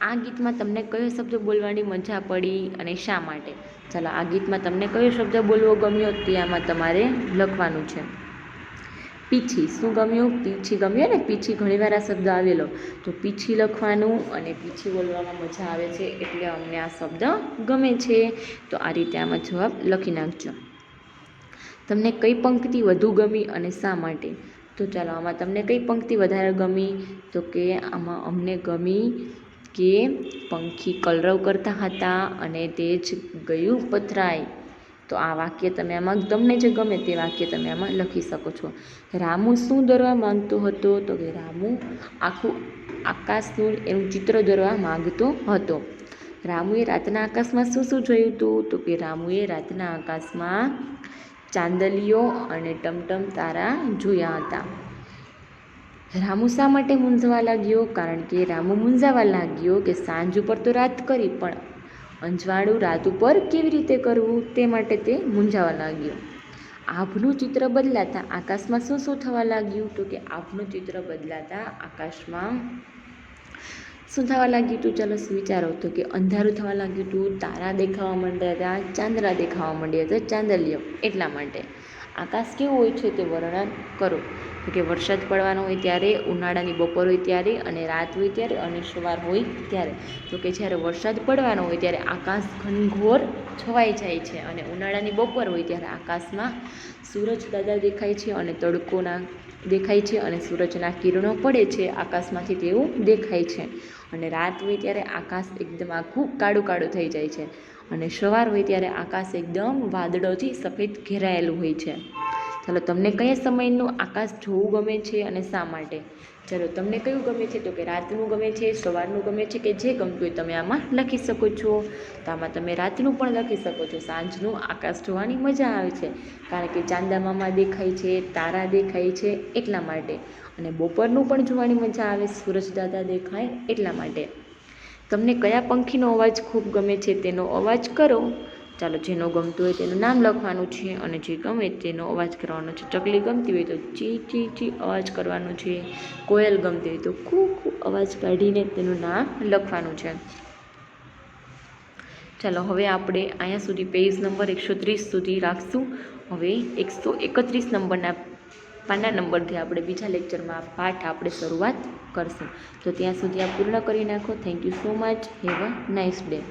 આ ગીતમાં તમને કયો શબ્દ બોલવાની મજા પડી અને શા માટે, ચાલો આ ગીતમાં તમને કયો શબ્દ બોલવો ગમ્યો તે આમાં તમારે લખવાનું છે. પીછી શું ગમ્યું? પીછી ગમ્યો ને, પીછી ઘણીવાર આ શબ્દ આવેલો, તો પીછી લખવાનું અને પીછી બોલવામાં મજા આવે છે એટલે અમને આ શબ્દ ગમે છે. તો આ રીતે આમાં જવાબ લખી નાખજો. તમને કઈ પંક્તિ વધુ ગમી અને શા માટે? તો ચાલો આમાં તમને કઈ પંક્તિ વધારે ગમી? તો કે આમાં અમને ગમી કે પંખી કલરવ કરતા હતા અને તે જ ગયું પથરાય. તો આ વાક્ય તમે આમાં તમને જે ગમે તે વાક્ય તમે આમાં લખી શકો છો. રામુ શું દોરવા માંગતો હતો? તો કે રામુ આખું આકાશનું એનું ચિત્ર દોરવા માંગતો હતો. રામુએ રાતના આકાશમાં શું શું જોયું હતું? તો કે રામુએ રાતના આકાશમાં ચાંદલીઓ અને ટમટમ તારા જોયા હતા. રામુ શા માટે મૂંઝવા લાગ્યો? કારણ કે રામુ મૂંઝાવા લાગ્યો કે સાંજ ઉપર તો રાત કરી, પણ અંજવાળું રાત ઉપર કેવી રીતે કરવું તે માટે તે મૂંઝાવા લાગ્યો. આભનું ચિત્ર બદલાતા આકાશમાં શું શું થવા લાગ્યું? તો કે આભનું ચિત્ર બદલાતા આકાશમાં શું થવા લાગ્યું હતું? ચાલો વિચારો. તો કે અંધારું થવા લાગ્યું હતું, તારા દેખાવા માંડ્યા હતા, ચાંદરા દેખાવા માંડ્યા હતા, ચાંદલીઓ. એટલા માટે આકાશ કેવું હોય છે તે વર્ણન કરો. તો કે વરસાદ પડવાનો હોય ત્યારે, ઉનાળાની બપોર હોય ત્યારે, અને રાત હોય ત્યારે, અને સવાર હોય ત્યારે. તો કે જ્યારે વરસાદ પડવાનો હોય ત્યારે આકાશ ઘનઘોર છવાઈ જાય છે, અને ઉનાળાની બપોર હોય ત્યારે આકાશમાં સૂરજ દાદા દેખાય છે અને તડકોના દેખાય છે અને સૂરજના કિરણો પડે છે આકાશમાંથી તેવું દેખાય છે. અને રાત હોય ત્યારે આકાશ એકદમ આખું કાળું કાળું થઈ જાય છે, અને સવાર હોય ત્યારે આકાશ એકદમ વાદળોથી સફેદ ઘેરાયેલું હોય છે. ચાલો તમને કયા સમયનું આકાશ જોવું ગમે છે અને શા માટે? ચાલો તમને કયું ગમે છે? તો કે રાતનું ગમે છે, સવારનું ગમે છે, કે જે ગમતું હોય તમે આમાં લખી શકો છો. તો આમાં તમે રાતનું પણ લખી શકો છો. સાંજનું આકાશ જોવાની મજા આવે છે કારણ કે ચાંદા મામા દેખાય છે, તારા દેખાય છે એટલા માટે. અને બપોરનું પણ જોવાની મજા આવે, સૂરજ દાદા દેખાય એટલા માટે. તમને કયા પંખીનો અવાજ ખૂબ ગમે છે તેનો અવાજ કરો. ચાલો જેનો ગમતું હોય તેનું નામ લખવાનું છે અને જે ગમે તેનો અવાજ કરવાનો છે. ચકલી ગમતી હોય તો ચી ચી ચી અવાજ કરવાનો છે. કોયલ ગમતી હોય તો ખૂબ ખૂબ અવાજ કાઢીને તેનું નામ લખવાનું છે. ચાલો હવે આપણે અહીંયા સુધી પેજ નંબર 130 સુધી રાખશું. હવે 131 નંબરના પાના નંબરથી આપણે બીજા લેક્ચરમાં પાઠ આપણે શરૂઆત કરશું. તો ત્યાં સુધી આ પૂર્ણ કરી નાખો. Thank you so much. Have a nice day.